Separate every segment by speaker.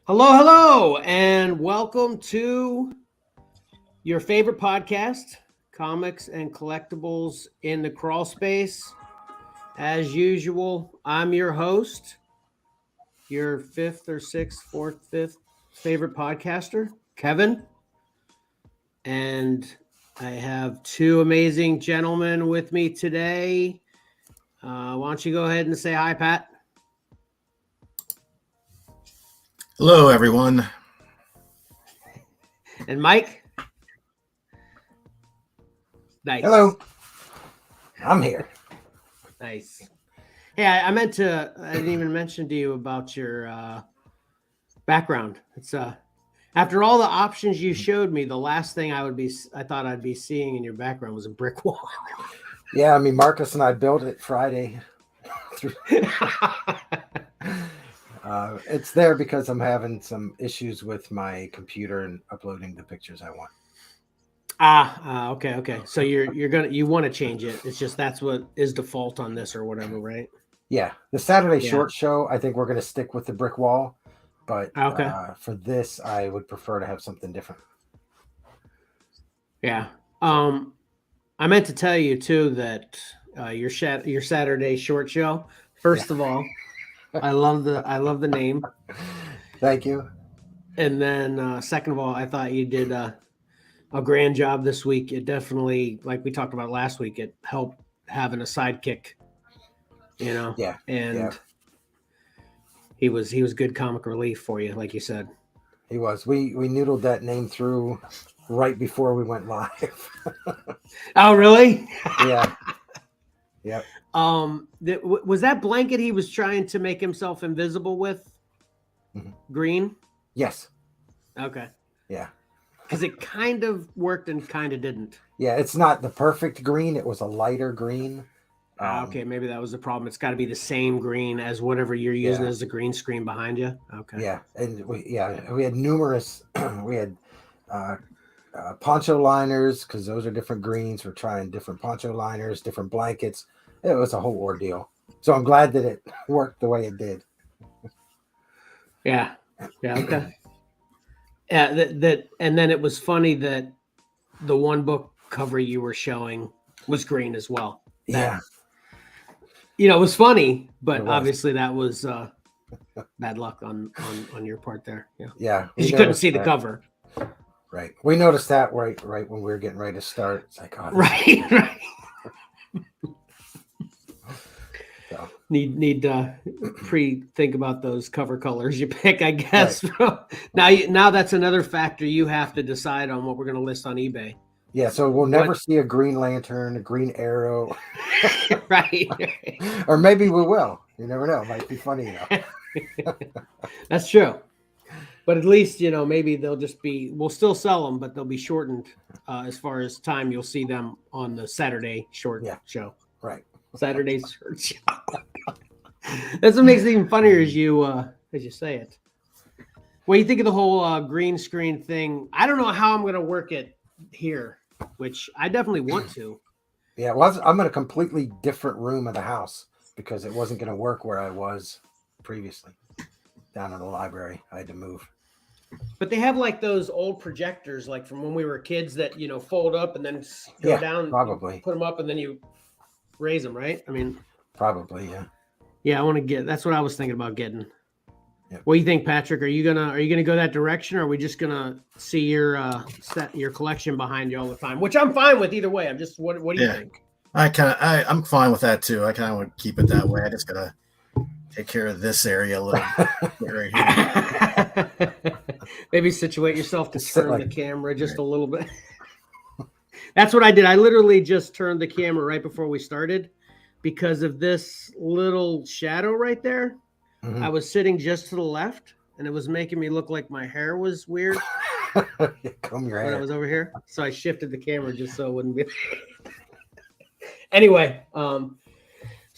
Speaker 1: Hello, and welcome to your favorite podcast, Comics and Collectibles in the Crawl Space. As usual, I'm your host, your fifth favorite podcaster, Kevin. And I have two amazing gentlemen with me today. Why don't you go ahead and say hi, Pat?
Speaker 2: Hello, everyone.
Speaker 1: And Mike? Nice.
Speaker 3: Hello. I'm here.
Speaker 1: Nice. Hey, I didn't even mention to you about your background. It's after all the options you showed me, the last thing I thought I'd be seeing in your background was a brick wall.
Speaker 3: Yeah, I mean, Marcus and I built it Friday. It's there because I'm having some issues with my computer and uploading the pictures I want.
Speaker 1: Okay. So you want to change it. It's just that's what is default on this or whatever, right?
Speaker 3: Yeah, the Saturday short show, I think we're going to stick with the brick wall, but for this, I would prefer to have something different.
Speaker 1: Yeah. I meant to tell you too that your Saturday short show. First of all, I love the name.
Speaker 3: Thank you.
Speaker 1: And then second of all, I thought you did a grand job this week. It definitely, like we talked about last week, it helped having a sidekick,
Speaker 3: Yeah.
Speaker 1: And he was good comic relief for you, like you said.
Speaker 3: He was. We noodled that name through right before we went live.
Speaker 1: Oh, really?
Speaker 3: Yeah. Yep.
Speaker 1: Was that blanket he was trying to make himself invisible with green?
Speaker 3: Yes.
Speaker 1: Okay.
Speaker 3: Yeah.
Speaker 1: Because it kind of worked and kind of didn't.
Speaker 3: Yeah, it's not the perfect green. It was a lighter green.
Speaker 1: Okay, maybe that was the problem. It's got to be the same green as whatever you're using as the green screen behind you. Okay.
Speaker 3: Yeah, and we had numerous. We had poncho liners because those are different greens. We're trying different poncho liners, different blankets. It was a whole ordeal. So I'm glad that it worked the way it did.
Speaker 1: Yeah. Okay. Yeah. And then it was funny that the one book cover you were showing was green as well.
Speaker 3: Yeah.
Speaker 1: It was funny, but obviously that was bad luck on your part there. Yeah.
Speaker 3: Yeah.
Speaker 1: Because you couldn't see the cover.
Speaker 3: Right. We noticed that right when we were getting ready to start. It's like, oh,
Speaker 1: right.
Speaker 3: So.
Speaker 1: Need to think about those cover colors you pick, I guess. Right. Now that's another factor you have to decide on what we're going to list on eBay.
Speaker 3: Yeah, so we'll never see a Green Lantern, a Green Arrow.
Speaker 1: Right.
Speaker 3: Or maybe we will. You never know. It might be funny,
Speaker 1: That's true. But at least, maybe we'll still sell them, but they'll be shortened as far as time. You'll see them on the Saturday short show.
Speaker 3: Right.
Speaker 1: Saturday short show. That's what makes it even funnier as you say it. What do you think of the whole green screen thing? I don't know how I'm going to work it here, which I definitely want to.
Speaker 3: Yeah, well, I'm in a completely different room of the house because it wasn't going to work where I was previously down in the library. I had to move.
Speaker 1: But they have like those old projectors, like from when we were kids that, fold up and then go down.
Speaker 3: Probably.
Speaker 1: Put them up and then you raise them, right? I mean,
Speaker 3: probably, yeah.
Speaker 1: Yeah, that's what I was thinking about getting.
Speaker 3: Yep.
Speaker 1: What do you think, Patrick? Are you gonna go that direction, or are we just gonna see your collection behind you all the time? Which I'm fine with either way. I'm just what do you think?
Speaker 2: I'm fine with that too. I kind of want to keep it that way. I just gotta take care of this area a little bit right
Speaker 1: here. Maybe situate yourself to turn the camera just a little bit. That's what I did. I literally just turned the camera right before we started because of this little shadow right there. Mm-hmm. I was sitting just to the left, and it was making me look like my hair was weird.
Speaker 3: Comb your hair.
Speaker 1: When I was over here, so I shifted the camera just so it wouldn't be. Anyway, so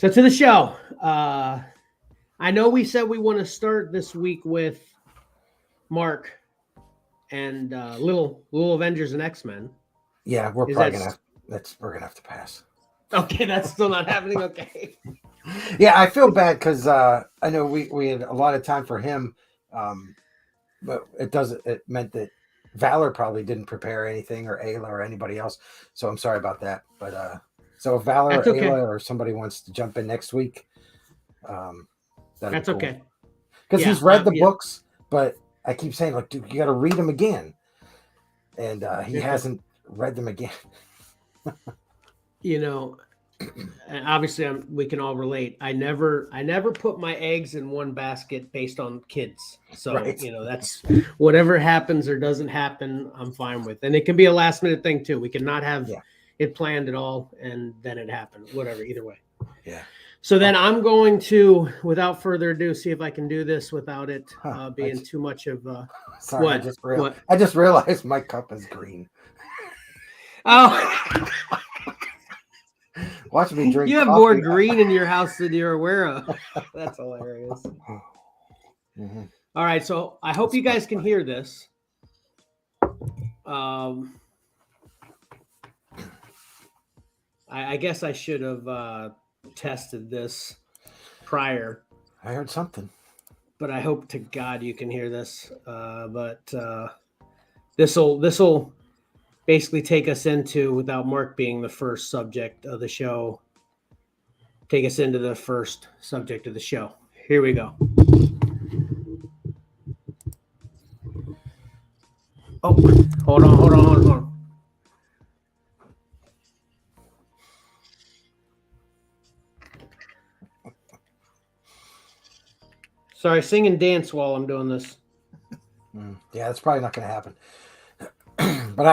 Speaker 1: to the show. I know we said we want to start this week with Mark and Little Avengers and X-Men.
Speaker 3: Yeah, we're probably gonna have to pass.
Speaker 1: Okay, that's still not happening. Okay.
Speaker 3: Yeah, I feel bad because I know we had a lot of time for him but it doesn't. It meant that Valor probably didn't prepare anything, or Ayla, or anybody else. So I'm sorry about that. But so if Valor,
Speaker 1: That's
Speaker 3: or
Speaker 1: okay.
Speaker 3: Ayla, or somebody wants to jump in next week, that'd
Speaker 1: That's
Speaker 3: be cool.
Speaker 1: okay.
Speaker 3: Because
Speaker 1: Yeah,
Speaker 3: he's read the books, but I keep saying, like, dude, you got to read them again, and he hasn't read them again.
Speaker 1: You know, and obviously we can all relate. I never put my eggs in one basket based on kids. So,
Speaker 3: Right.
Speaker 1: you know, that's whatever happens or doesn't happen, I'm fine with. And it can be a last minute thing too. We cannot have it planned at all and then it happened. Whatever, either way.
Speaker 3: Yeah.
Speaker 1: So then I'm going to, without further ado, see if I can do this without it being too much of
Speaker 3: sorry,
Speaker 1: what?
Speaker 3: I just realized my cup is green.
Speaker 1: Oh.
Speaker 3: Watch me drink.
Speaker 1: You have
Speaker 3: coffee.
Speaker 1: more green in your house than you're aware of. That's hilarious.
Speaker 3: Mm-hmm.
Speaker 1: All right, so I hope you guys can hear this. I guess I should have tested this prior.
Speaker 3: I heard something,
Speaker 1: but I hope to God you can hear this. But this will basically take us into, without Mark being the first subject of the show, take us into the first subject of the show. Here we go. Oh, hold on. Sorry, sing and dance while I'm doing this.
Speaker 3: Yeah, that's probably not going to happen. But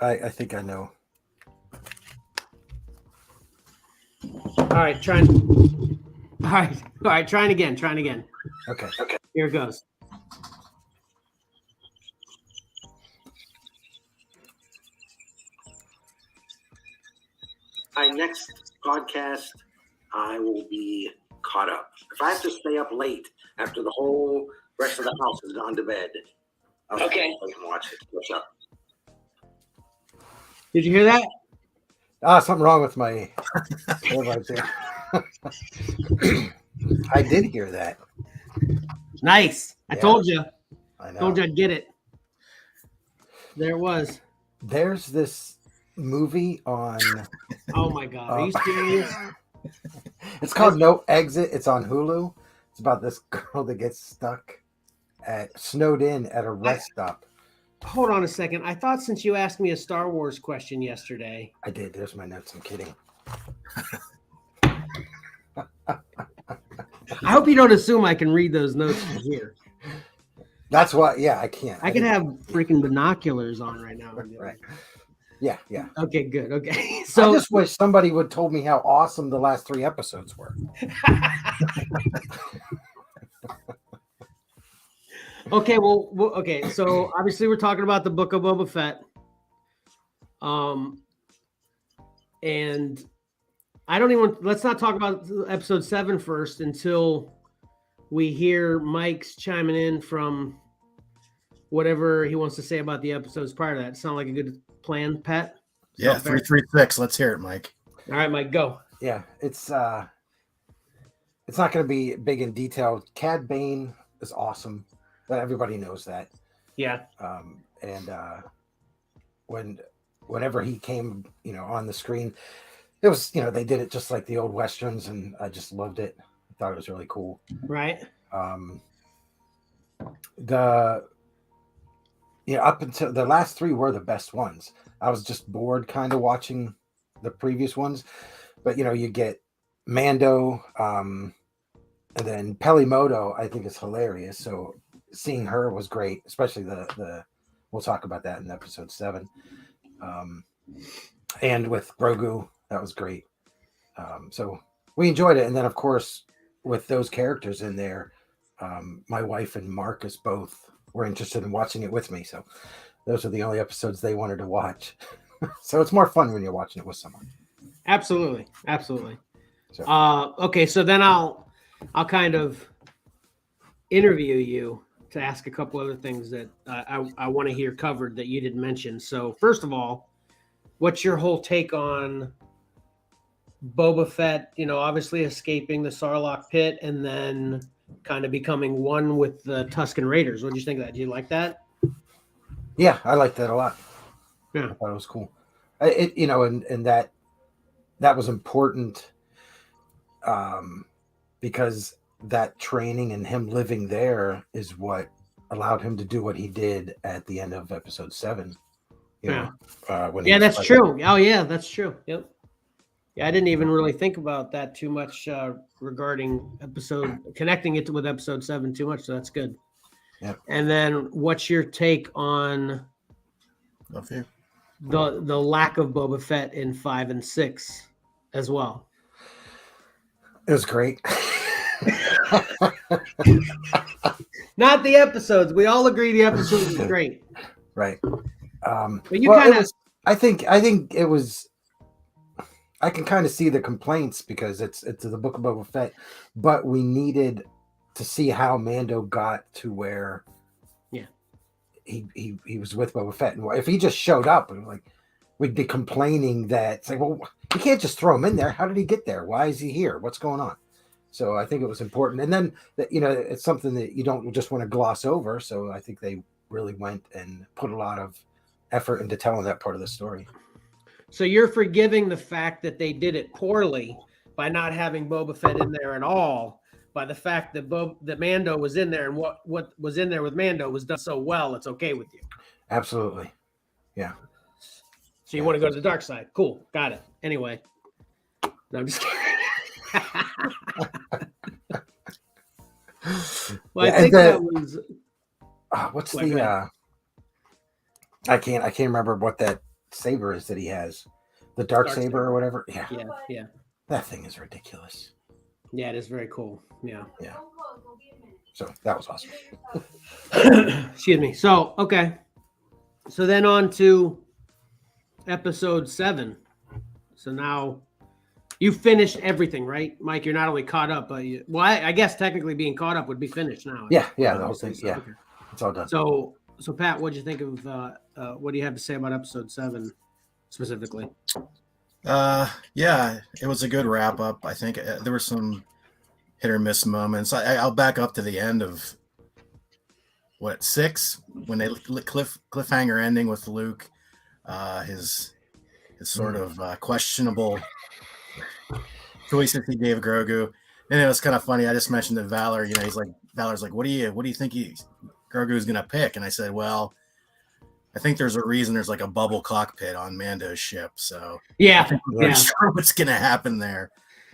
Speaker 3: I think I know.
Speaker 1: All right, trying again.
Speaker 3: Okay.
Speaker 1: Here it goes.
Speaker 4: My next podcast, I will be caught up. If I have to stay up late after the whole rest of the house has gone to bed, I'll stay and watch it. What's up?
Speaker 1: Did you hear that?
Speaker 3: Something wrong with my right there. I did hear that.
Speaker 1: Nice. I told you.
Speaker 3: I know.
Speaker 1: Told you I'd get it. There it was.
Speaker 3: There's this movie on.
Speaker 1: Oh my God! Are you serious?
Speaker 3: It's called No Exit. It's on Hulu. It's about this girl that gets snowed in at a rest stop.
Speaker 1: Hold on a second. I thought since you asked me a Star Wars question yesterday.
Speaker 3: I did. There's my notes. I'm kidding.
Speaker 1: I hope you don't assume I can read those notes from here.
Speaker 3: That's why. Yeah, I can't.
Speaker 1: I can have freaking binoculars on right now.
Speaker 3: Right. Yeah.
Speaker 1: Okay, good. Okay. So
Speaker 3: I just wish somebody would told me how awesome the last 3 episodes were.
Speaker 1: Okay, okay. So obviously we're talking about the Book of Boba Fett. And I don't even let's not talk about episode 7 first until we hear Mike's chiming in from whatever he wants to say about the episodes prior to that. Sound like a good plan, Pat?
Speaker 2: Yeah, 336. Let's hear it, Mike.
Speaker 1: All right, Mike, go.
Speaker 3: Yeah, it's not going to be big in detail. Cad Bane is awesome, but everybody knows that.
Speaker 1: Yeah.
Speaker 3: And whenever he came, on the screen, it was, they did it just like the old westerns, and I just loved it. I thought it was really cool.
Speaker 1: Right.
Speaker 3: Up until the last 3 were the best ones. I was just bored kind of watching the previous ones, but you get Mando, and then Pelimoto, I think is hilarious. So seeing her was great, especially the we'll talk about that in episode 7. And with Grogu, that was great. So we enjoyed it. And then of course, with those characters in there, my wife and Marcus both were interested in watching it with me. So those are the only episodes they wanted to watch. So it's more fun when you're watching it with someone.
Speaker 1: Absolutely.
Speaker 3: So.
Speaker 1: Okay, so then I'll kind of interview you to ask a couple other things that I want to hear covered that you didn't mention. So first of all, what's your whole take on Boba Fett, obviously escaping the Sarlacc pit and then kind of becoming one with the Tusken Raiders. What do you think of that? Do you like that?
Speaker 3: Yeah, I liked that a lot.
Speaker 1: Yeah.
Speaker 3: I thought it was cool. And that was important because that training and him living there is what allowed him to do what he did at the end of episode 7.
Speaker 1: That's true. Oh yeah, that's true. Yep. Yeah, I didn't even really think about that too much regarding connecting it with episode 7 too much. So that's good.
Speaker 3: Yep.
Speaker 1: And then what's your take on the lack of Boba Fett in 5 and 6 as well?
Speaker 3: It was great.
Speaker 1: Not the episodes. We all agree the episodes are great.
Speaker 3: Right.
Speaker 1: But you kind of...
Speaker 3: I think it was... I can kind of see the complaints because it's the Book of Boba Fett, but we needed to see how Mando got to where he was with Boba Fett. And if he just showed up, we'd be complaining that it's like, well, you can't just throw him in there. How did he get there? Why is he here? What's going on? So I think it was important. And then, it's something that you don't just want to gloss over. So I think they really went and put a lot of effort into telling that part of the story.
Speaker 1: So you're forgiving the fact that they did it poorly by not having Boba Fett in there at all, by the fact that that Mando was in there, and what was in there with Mando was done so well, it's okay with you.
Speaker 3: Absolutely. Yeah.
Speaker 1: So you want to go to the dark side. Cool. Got it. Anyway. No, I'm just kidding. Well, I think that was...
Speaker 3: what's the... I can't remember what that saber is that he has. The dark saber or whatever. Yeah.
Speaker 1: Yeah.
Speaker 3: That thing is ridiculous.
Speaker 1: Yeah, it is very cool. Yeah.
Speaker 3: So that was awesome.
Speaker 1: Excuse me. So, okay. So then on to episode 7. So now you finished everything, right, Mike? You're not only caught up, but I guess technically being caught up would be finished now.
Speaker 3: Yeah, the whole thing. Yeah, okay. It's all done.
Speaker 1: So Pat, what'd you think of? What do you have to say about episode 7 specifically?
Speaker 2: Yeah, it was a good wrap up. I think there were some hit or miss moments. I'll back up to the end of 6 when they cliffhanger ending with Luke, his sort of questionable choices he gave Grogu, and it was kind of funny. I just mentioned to Valor, Valor's like, what do you think Grogu's gonna pick? And I said, well, I think there's a reason there's like a bubble cockpit on Mando's ship. So
Speaker 1: yeah,
Speaker 2: I'm sure what's gonna happen there.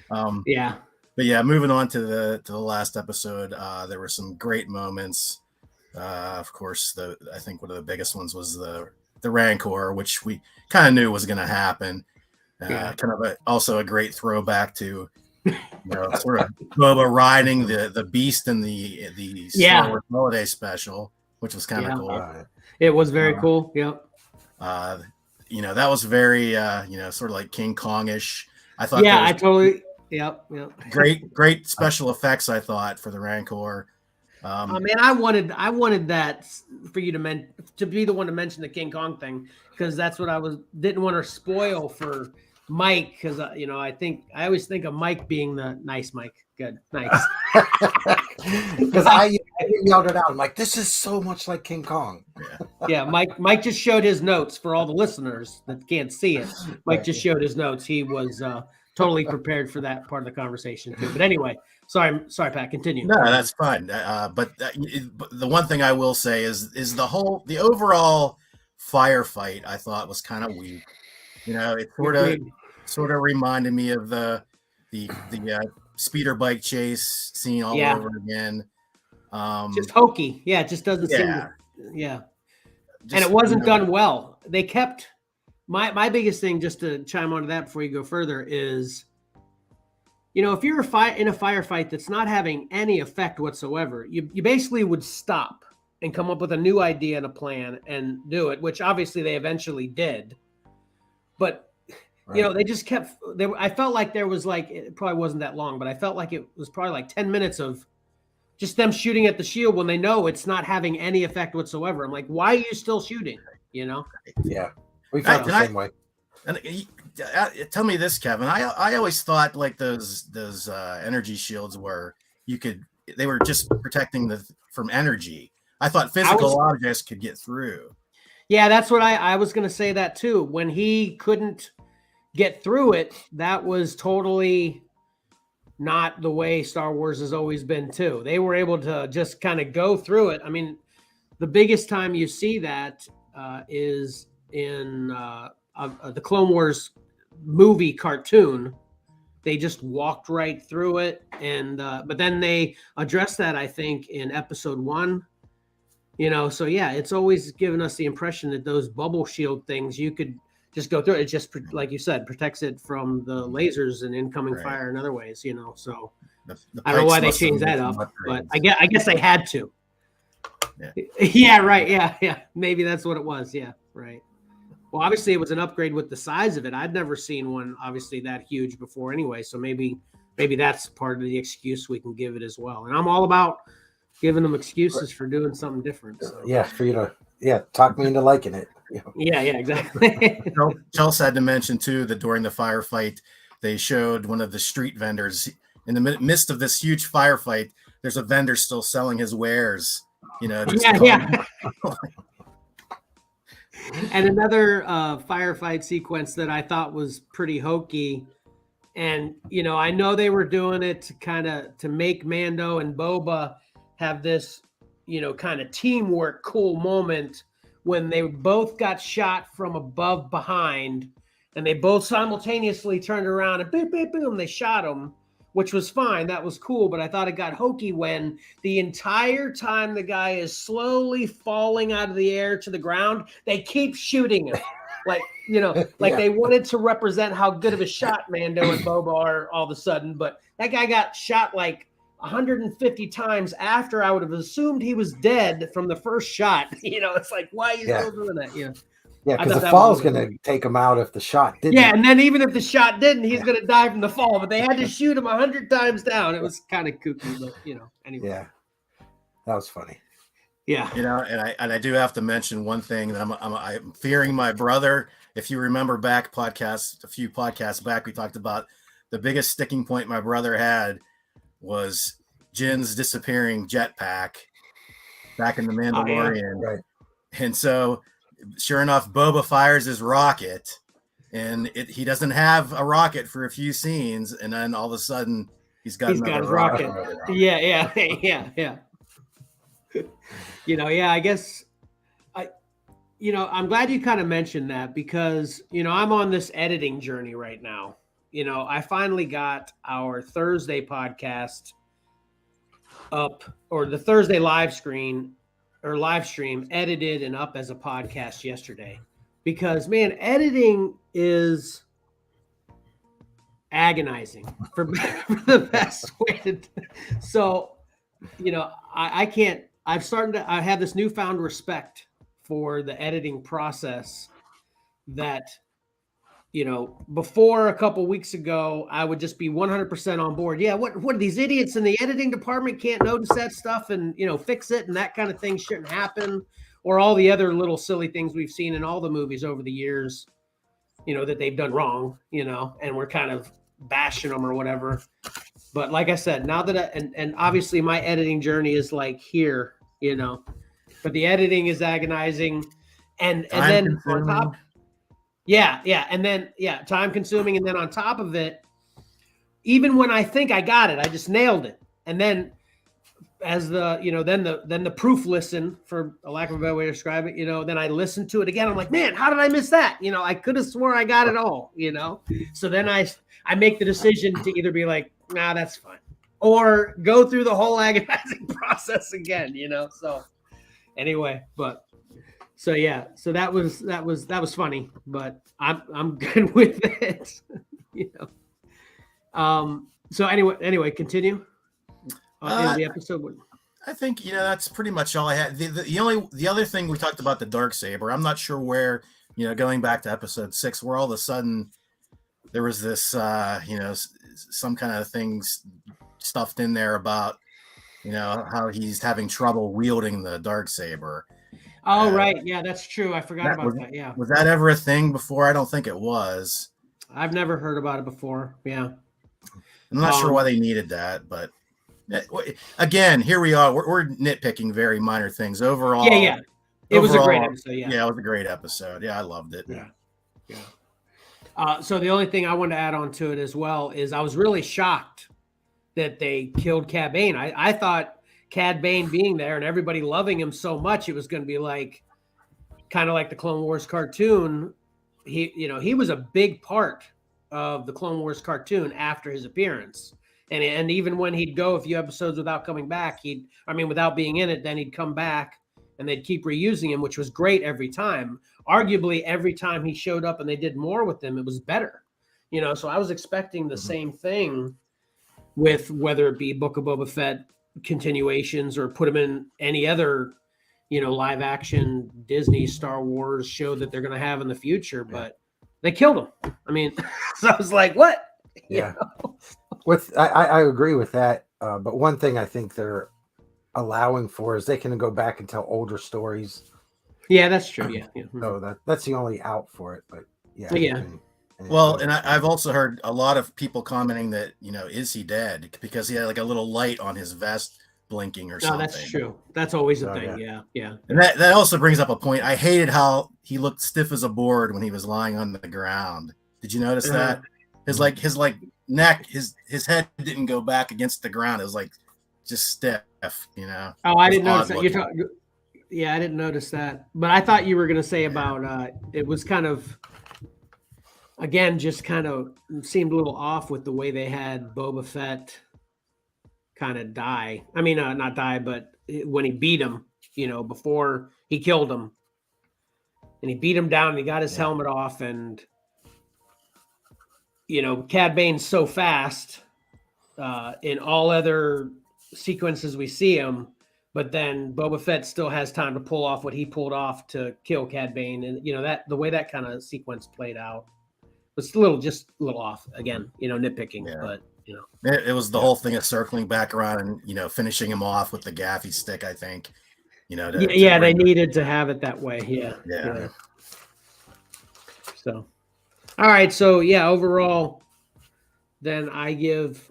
Speaker 2: But yeah, moving on to the last episode, there were some great moments. Of course, I think one of the biggest ones was the Rancor, which we kind of knew was going to happen. Kind of also a great throwback to sort of Boba riding the beast in the Star Wars holiday special, which was kind of cool.
Speaker 1: It was very cool. Yep.
Speaker 2: That was very sort of like King Kong-ish. I thought.
Speaker 1: Yeah, I totally. Yep.
Speaker 2: Great special effects, I thought, for the Rancor.
Speaker 1: Man, I wanted that for you to be the one to mention the King Kong thing, because that's what didn't want to spoil for Mike, because I always think of Mike being the nice Mike. Good, nice.
Speaker 3: Because I yelled it out. I'm like, this is so much like King Kong.
Speaker 1: Yeah, Mike just showed his notes for all the listeners that can't see it. Mike just showed his notes. He was totally prepared for that part of the conversation too. But anyway, sorry, Pat. Continue.
Speaker 2: No, that's fine. But the one thing I will say is the overall firefight I thought was kind of weak. It sort of reminded me of the speeder bike chase scene all over again.
Speaker 1: Just hokey. Yeah, it just doesn't seem to, and it wasn't done well. They kept my biggest thing, just to chime onto that before you go further, is if you're in a firefight that's not having any effect whatsoever, you basically would stop and come up with a new idea and a plan and do it, which obviously they eventually did. But they just kept. I felt like there was it probably wasn't that long, but I felt like it was probably like 10 minutes of just them shooting at the shield when they know it's not having any effect whatsoever. I'm like, why are you still shooting?
Speaker 3: Yeah, we felt the same way.
Speaker 2: And tell me this, Kevin. I always thought like those energy shields were they were just protecting from energy. I thought physical objects could get through.
Speaker 1: Yeah, that's what I was going to say that too. When he couldn't get through it, that was totally not the way Star Wars has always been too. They were able to just kind of go through it. I mean, the biggest time you see that is in the Clone Wars movie cartoon. They just walked right through it, and but then they addressed that, I think, in episode 1. So yeah, it's always given us the impression that those bubble shield things, you could just go through it. It just, like you said, protects it from the lasers and incoming fire in other ways. So the I don't know why they changed that up, but I guess they had to. Yeah, right. Yeah. Maybe that's what it was. Yeah, right. Well, obviously it was an upgrade with the size of it. I'd never seen one obviously that huge before anyway. So maybe that's part of the excuse we can give it as well. And I'm all about giving them excuses for doing something different. So.
Speaker 3: Yeah, for you to talk me into liking it.
Speaker 1: Yeah, exactly.
Speaker 2: Chelsea had to mention too that during the firefight, they showed one of the street vendors in the midst of this huge firefight. There's a vendor still selling his wares.
Speaker 1: Yeah. And another firefight sequence that I thought was pretty hokey. And, I know they were doing it to make Mando and Boba have this, kind of teamwork cool moment when they both got shot from above behind and they both simultaneously turned around and boom, boom, boom, they shot them, which was fine. That was cool. But I thought it got hokey when the entire time the guy is slowly falling out of the air to the ground, they keep shooting him. They wanted to represent how good of a shot Mando and Boba are all of a sudden. But that guy got shot like 150 times after I would have assumed he was dead from the first shot. It's like, why are you still doing that? Yeah,
Speaker 3: because the fall's going to take him out if the shot didn't.
Speaker 1: Yeah, and then even if the shot didn't, he's going to die from the fall. But they had to shoot him 100 times down. It was kind of kooky, but anyway.
Speaker 3: Yeah, that was funny.
Speaker 1: Yeah,
Speaker 2: and I do have to mention one thing that I'm fearing my brother. If you remember a few podcasts back, we talked about the biggest sticking point my brother had was Jin's disappearing jetpack back in the Mandalorian.
Speaker 3: Oh, yeah. Right.
Speaker 2: And so sure enough, Boba fires his rocket and he doesn't have a rocket for a few scenes. And then all of a sudden he's got his rocket.
Speaker 1: Yeah. I guess I'm glad you kind of mentioned that because, I'm on this editing journey right now. I finally got our Thursday podcast up, or the Thursday live stream edited and up as a podcast yesterday because, man, editing is agonizing for the best way. So, I can't, I have this newfound respect for the editing process that, before a couple weeks ago, I would just be 100% on board. Yeah, what are these idiots in the editing department can't notice that stuff and, fix it and that kind of thing shouldn't happen, or all the other little silly things we've seen in all the movies over the years, that they've done wrong, and we're kind of bashing them or whatever. But like I said, now that and obviously my editing journey is like here, but the editing is agonizing and then on top. Yeah. And then, time consuming. And then on top of it, even when I think I got it, I just nailed it. And then as then the proof listen, for a lack of a better way to describe it, then I listen to it again. I'm like, man, how did I miss that? I could have swore I got it all, So then I make the decision to either be like, nah, that's fine. Or go through the whole agonizing process again, So anyway, but so yeah, so that was funny, but I'm good with it, So anyway, continue in the episode.
Speaker 2: I think that's pretty much all I had. The other thing we talked about the Darksaber. I'm not sure where going back to episode 6, where all of a sudden there was this some kind of things stuffed in there about how he's having trouble wielding the Darksaber.
Speaker 1: Oh, right. Yeah, that's true. I forgot about that. Yeah.
Speaker 2: Was that ever a thing before? I don't think it was.
Speaker 1: I've never heard about it before. Yeah.
Speaker 2: I'm not sure why they needed that, but Again, here we are. We're nitpicking very minor things. Overall,
Speaker 1: it was a great episode.
Speaker 2: Yeah, it was a great episode. Yeah, I loved it.
Speaker 1: So the only thing I wanted to add on to it as well is I was really shocked that they killed Cad Bane. I thought Cad Bane being there and everybody loving him so much, it was going to be like kind of like the Clone Wars cartoon. He was a big part of the Clone Wars cartoon after his appearance. And even when he'd go a few episodes without coming back, without being in it, then he'd come back and they'd keep reusing him, which was great every time. Arguably, every time he showed up and they did more with him, it was better. So I was expecting the same thing with whether it be Book of Boba Fett continuations or put him in any other, live action Disney Star Wars show that they're going to have in the future, but they killed him. So I was like, what?
Speaker 3: Yeah. I agree with that. But one thing I think they're allowing for is they can go back and tell older stories.
Speaker 1: Yeah, that's true. Yeah.
Speaker 3: So that's the only out for it. But yeah.
Speaker 2: And I've also heard a lot of people commenting that, is he dead? Because he had like a little light on his vest blinking or something.
Speaker 1: No, that's true. That's always a thing. Yeah.
Speaker 2: And that also brings up a point. I hated how he looked stiff as a board when he was lying on the ground. Did you notice that? His neck, his head didn't go back against the ground. It was like just stiff, Oh,
Speaker 1: I didn't notice that. I didn't notice that. But I thought you were going to say about it was kind of, again, just kind of seemed a little off with the way they had Boba Fett kind of die. Not die, but when he beat him, before he killed him. And he beat him down and he got his helmet off and Cad Bane's so fast in all other sequences we see him, but then Boba Fett still has time to pull off what he pulled off to kill Cad Bane. And, that the way that kind of sequence played out was just a little off again, nitpicking, but
Speaker 2: it was the whole thing of circling back around and, finishing him off with the gaffy stick, I think,
Speaker 1: they needed to have it that way. Yeah. So, all right. So overall, then I give,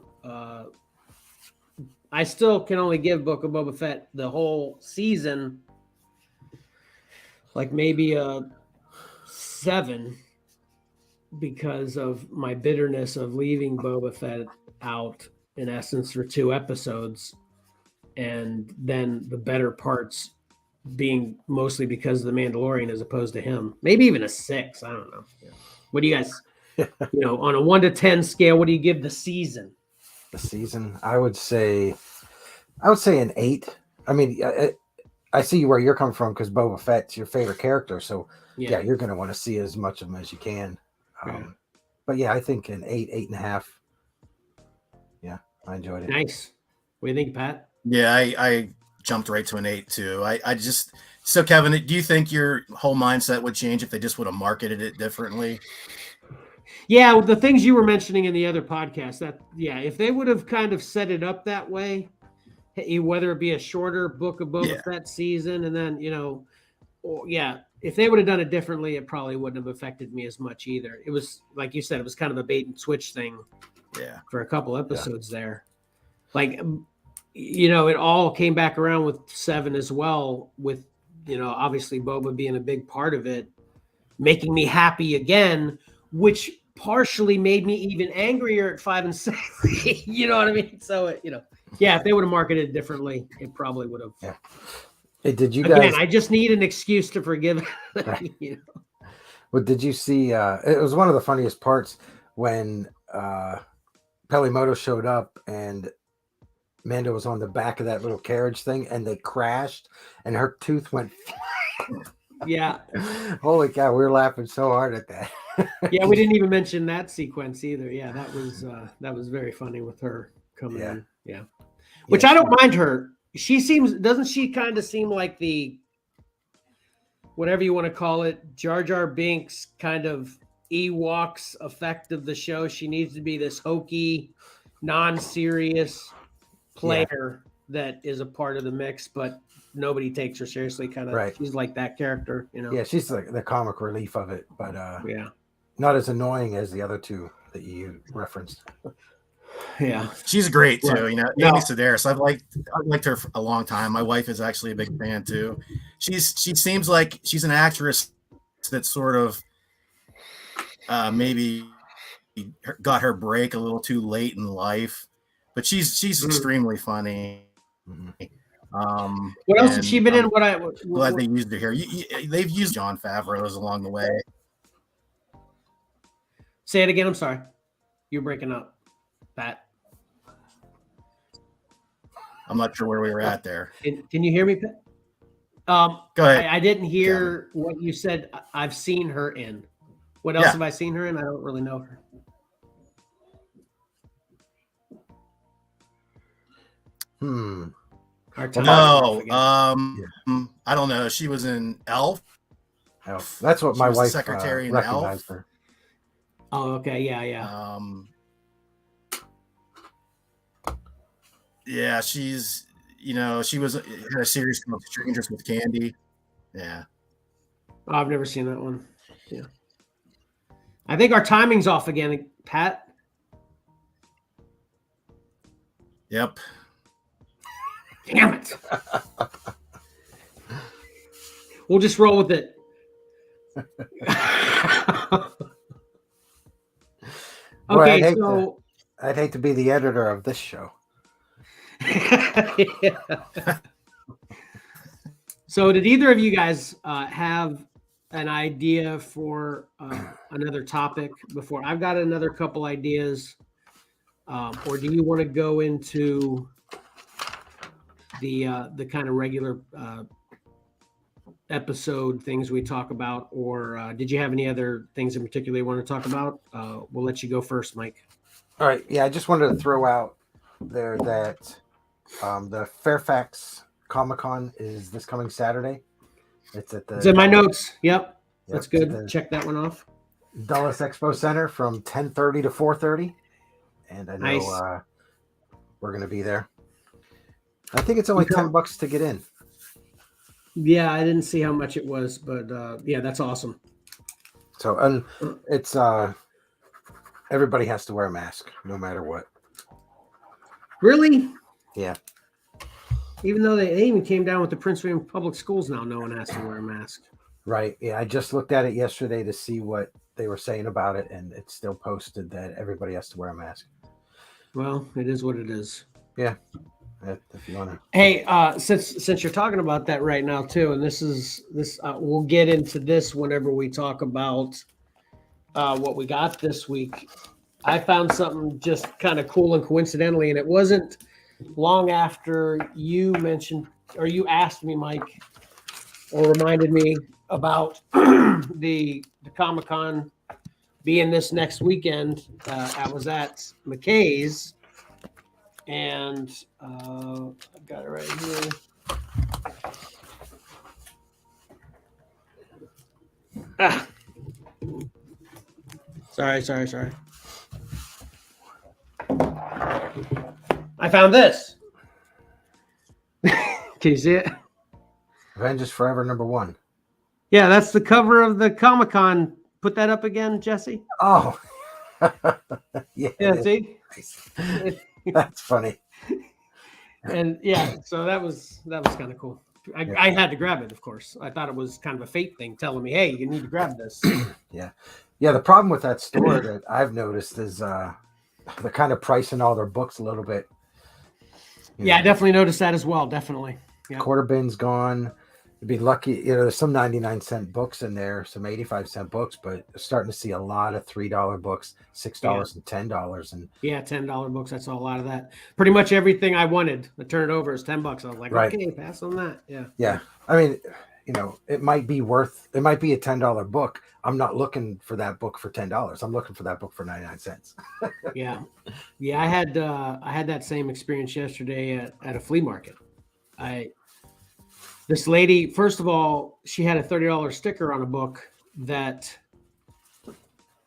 Speaker 1: I still can only give Book of Boba Fett the whole season, like maybe a 7, because of my bitterness of leaving Boba Fett out in essence for 2 episodes. And then the better parts being mostly because of the Mandalorian as opposed to him. Maybe even a 6. I don't know. What do you guys, on a 1 to 10 scale, what do you give the season?
Speaker 3: The season, I would say an 8. I see where you're coming from because Boba Fett's your favorite character. So you're going to want to see as much of him as you can. But I think an 8, 8.5. Yeah, I enjoyed it.
Speaker 1: Nice. What do you think, Pat?
Speaker 2: Yeah, I jumped right to an 8 too. So Kevin, do you think your whole mindset would change if they just would have marketed it differently?
Speaker 1: Yeah, the things you were mentioning in the other podcast, if they would have kind of set it up that way, whether it be a shorter Book of Boba Fett season, and then, if they would have done it differently, it probably wouldn't have affected me as much either. It was, like you said, it was kind of a bait and switch thing for a couple episodes there. Like, it all came back around with 7 as well, with, obviously Boba being a big part of it, making me happy again, which partially made me even angrier at 5 and 6. You know what I mean? So, if they would have marketed it differently, it probably would have.
Speaker 3: Yeah. Hey, did you guys?
Speaker 1: Again, I just need an excuse to forgive.
Speaker 3: Right. Well, did you see? It was one of the funniest parts when Pelimoto showed up and Mando was on the back of that little carriage thing, and they crashed, and her tooth went.
Speaker 1: Yeah.
Speaker 3: Holy cow, we were laughing so hard at that.
Speaker 1: Yeah, we didn't even mention that sequence either. Yeah, that was very funny with her coming in. Yeah. Which I don't mind her. Doesn't she kind of seem like the, whatever you want to call it, Jar Jar Binks kind of Ewoks effect of the show? She needs to be this hokey, non-serious player that is a part of the mix, but nobody takes her seriously. Kind of, right. She's like that character, Yeah,
Speaker 3: she's like the comic relief of it, but not as annoying as the other two that you referenced.
Speaker 1: Yeah,
Speaker 2: she's great too.
Speaker 1: Right.
Speaker 2: You know, Amy Sedaris. I've liked her for a long time. My wife is actually a big fan too. She seems like she's an actress that sort of maybe got her break a little too late in life, but she's extremely funny.
Speaker 1: What else has she been in?
Speaker 2: Glad they used her here. They've used Jon Favreau's along the way.
Speaker 1: Say it again. I'm sorry, you're breaking up, Pat.
Speaker 2: I'm not sure where we were at there.
Speaker 1: Can you hear me, Pat?
Speaker 2: Go ahead.
Speaker 1: I didn't hear what you said. I've seen her in. What else have I seen her in? I don't really know her.
Speaker 2: I don't know. She was in Elf.
Speaker 3: That's what my wife
Speaker 2: secretary in
Speaker 3: recognized
Speaker 2: Elf.
Speaker 3: her.
Speaker 1: Oh, okay, yeah.
Speaker 2: Yeah, she's she was in a series called Strangers with Candy. Yeah.
Speaker 1: Oh, I've never seen that one. Yeah. I think our timing's off again, Pat.
Speaker 2: Yep.
Speaker 1: Damn it. We'll just roll with it. Okay,
Speaker 3: well, I'd hate to be the editor of this show.
Speaker 1: So did either of you guys have an idea for another topic before? I've got another couple ideas. Or do you want to go into the kind of regular episode things we talk about, or did you have any other things in particular you want to talk about? We'll let you go first, Mike.
Speaker 3: All right. Yeah, I just wanted to throw out there that the Fairfax Comic-Con is this coming Saturday. It's
Speaker 1: in my notes. Yep. That's good. Check that one off.
Speaker 3: Dulles Expo Center from 10:30 to 4:30. And I know we're going to be there. I think it's only $10 to get in.
Speaker 1: Yeah, I didn't see how much it was, but yeah, that's awesome.
Speaker 3: So, and it's everybody has to wear a mask no matter what.
Speaker 1: Really?
Speaker 3: Yeah.
Speaker 1: Even though they even came down with the Prince William Public Schools now, no one has to wear a mask.
Speaker 3: Right. Yeah, I just looked at it yesterday to see what they were saying about it, and it's still posted that everybody has to wear a mask.
Speaker 1: Well, it is what it is.
Speaker 3: Yeah. If you want to.
Speaker 1: Hey, since you're talking about that right now too, and this we'll get into this whenever we talk about what we got this week. I found something just kind of cool and coincidentally, and it wasn't long after you mentioned or you asked me, Mike, or reminded me about the Comic-Con being this next weekend. I was at McKay's. And I've got it right here. Sorry. I found this. Can you see it?
Speaker 3: Avengers Forever #1.
Speaker 1: Yeah, that's the cover of the Comic-Con. Put that up again, Jesse.
Speaker 3: Oh. Yeah.
Speaker 1: See?
Speaker 3: That's funny.
Speaker 1: And yeah, so that was kind of cool. I had to grab it, of course. I thought it was kind of a fate thing telling me, hey, you need to grab this.
Speaker 3: Yeah. The problem with that store that I've noticed is the kind of pricing all their books a little bit.
Speaker 1: I definitely noticed that as well. Definitely. Yep.
Speaker 3: Quarter bin's gone. You'd be lucky. There's some 99-cent books in there, some 85-cent books, but starting to see a lot of $3 books, $6 and $10. And
Speaker 1: $10 books. I saw a lot of that. Pretty much everything I wanted to turn it over is $10. I was like, okay, pass on that. Yeah.
Speaker 3: Yeah. I mean, it might be a $10 book. I'm not looking for that book for $10. I'm looking for that book for 99 cents.
Speaker 1: Yeah. I had that same experience yesterday at a flea market. This lady, first of all, she had a $30 sticker on a book that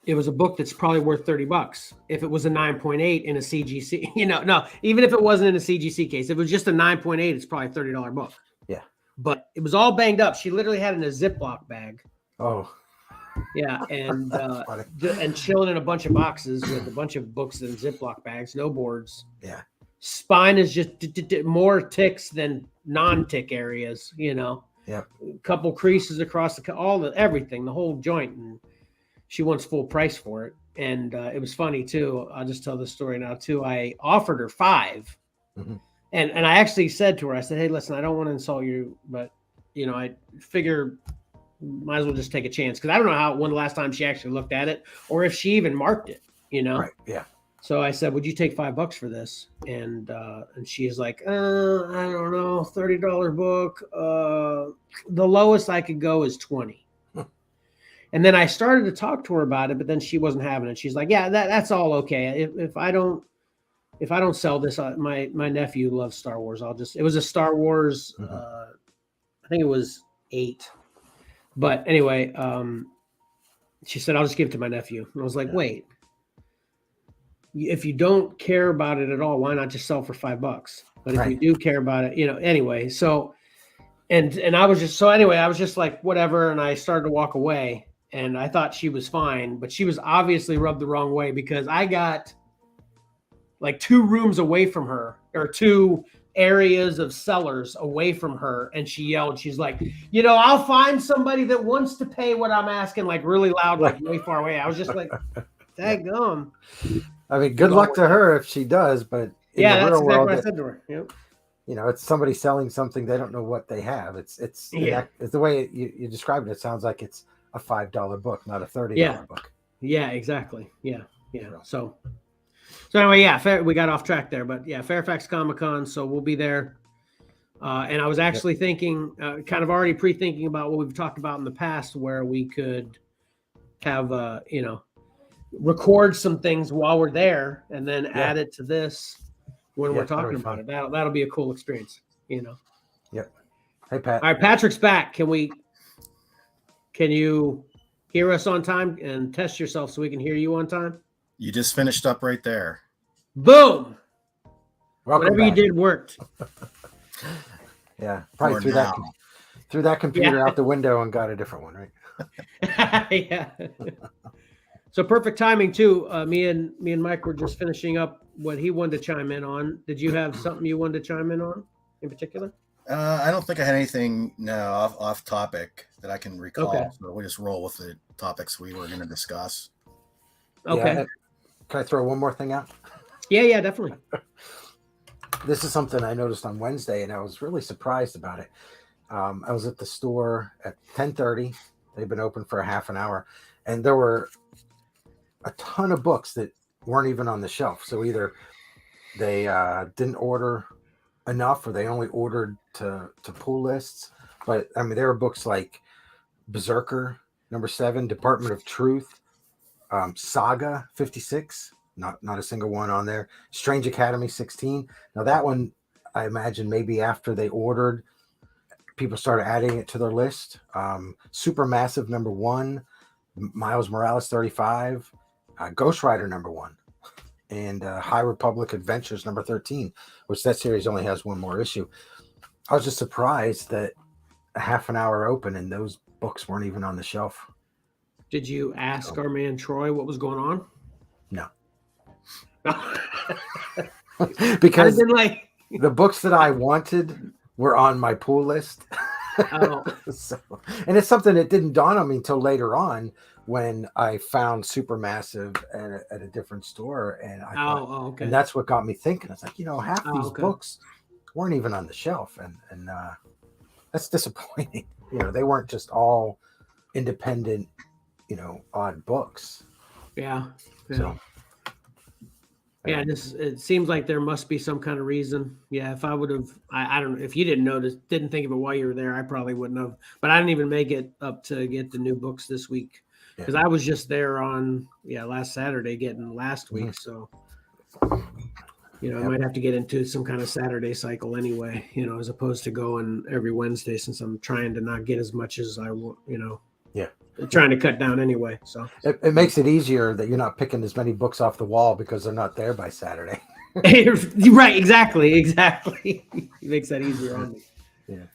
Speaker 1: it was a book that's probably worth $30. If it was a 9.8 in a CGC, no, even if it wasn't in a CGC case, if it was just a 9.8, it's probably a $30 book.
Speaker 3: Yeah.
Speaker 1: But it was all banged up. She literally had it in a Ziploc bag.
Speaker 3: Oh.
Speaker 1: Yeah, and chilling in a bunch of boxes with a bunch of books in Ziploc bags, no boards.
Speaker 3: Yeah.
Speaker 1: Spine is just more ticks than non-tick areas, you know.
Speaker 3: Yep.
Speaker 1: A couple creases across everything, the whole joint, and she wants full price for it. And it was funny too. I'll just tell the story now too. I offered her 5, and I actually said to her, I said, "Hey, listen, I don't want to insult you, but you know, I figure might as well just take a chance because I don't know when the last time she actually looked at it or if she even marked it, you know."
Speaker 3: Right. Yeah.
Speaker 1: So I said, "Would you take $5 for this?" And she's like, "I don't know, $30 book. The lowest I could go is 20." And then I started to talk to her about it, but then she wasn't having it. She's like, "Yeah, that's all okay. If I don't sell this, my nephew loves Star Wars. It was a Star Wars. I think it was 8. But anyway, she said, "I'll just give it to my nephew." And I was like, "Wait, if you don't care about it at all, why not just sell for $5? But if you do care about it, you know." Anyway, so and I was just like, whatever, and I started to walk away. And I thought she was fine, but she was obviously rubbed the wrong way because I got like 2 rooms away from her, or 2 areas of sellers away from her, and she yelled, she's like, "You know, I'll find somebody that wants to pay what I'm asking," like really loud, like way far away. I was just like, daggum.
Speaker 3: I mean, good luck to her if she does, but in the real world,
Speaker 1: what I said to her. Yep.
Speaker 3: You know, it's somebody selling something, they don't know what they have. It's the way you described it. It sounds like it's a $5 book, not a $30 book.
Speaker 1: Yeah, exactly. Yeah. So anyway, we got off track there, but yeah, Fairfax Comic-Con. So we'll be there. And I was actually thinking, kind of already pre-thinking about what we've talked about in the past, where we could have, record some things while we're there and then add it to this when we're talking about it. That'll be a cool experience, you know?
Speaker 3: Yep. Hey, Pat.
Speaker 1: All right, Patrick's back. Can you hear us on time and test yourself so we can hear you on time?
Speaker 2: You just finished up right there.
Speaker 1: Boom.
Speaker 3: Welcome
Speaker 1: Whatever
Speaker 3: back.
Speaker 1: you did worked.
Speaker 3: Yeah, probably threw that computer out the window and got a different one, right?
Speaker 1: Yeah. So perfect timing too. Me and Mike were just finishing up what he wanted to chime in on. Did you have something you wanted to chime in on in particular?
Speaker 2: I don't think I had anything off topic that I can recall.
Speaker 1: Okay.
Speaker 2: So we'll just roll with the topics we were going to discuss.
Speaker 1: Okay.
Speaker 3: Yeah, can I throw one more thing out?
Speaker 1: Yeah, definitely.
Speaker 3: This is something I noticed on Wednesday, and I was really surprised about it. I was at the store at 10:30. They've been open for a half an hour, and there were a ton of books that weren't even on the shelf. So either they didn't order enough, or they only ordered to pull lists. But I mean, there were books like Berserker #7, Department of Truth, Saga 56, not a single one on there. Strange Academy 16. Now that one, I imagine maybe after they ordered, people started adding it to their list. Supermassive #1, Miles Morales 35, Ghost Rider #1, and High Republic Adventures #13, which that series only has one more issue. I was just surprised that a half an hour open and those books weren't even on the shelf.
Speaker 1: Did you ask our man Troy what was going on?
Speaker 3: No. Because the books that I wanted were on my pull list.
Speaker 1: Oh.
Speaker 3: And it's something that didn't dawn on me until later on when I found Supermassive at a different store, and I thought,
Speaker 1: okay.
Speaker 3: And that's what got me thinking. I was like, half these books weren't even on the shelf, and that's disappointing. They weren't just all independent, odd books.
Speaker 1: Yeah.
Speaker 3: So.
Speaker 1: Yeah, it seems like there must be some kind of reason. Yeah, if I would have, I don't know, if you didn't think of it while you were there, I probably wouldn't have. But I didn't even make it up to get the new books this week because I was just there on last Saturday getting last week. So I might have to get into some kind of Saturday cycle anyway, as opposed to going every Wednesday, since I'm trying to not get as much as I want, trying to cut down anyway. So
Speaker 3: it makes it easier that you're not picking as many books off the wall because they're not there by Saturday.
Speaker 1: Right. Exactly. It makes that easier on me.
Speaker 3: Yeah.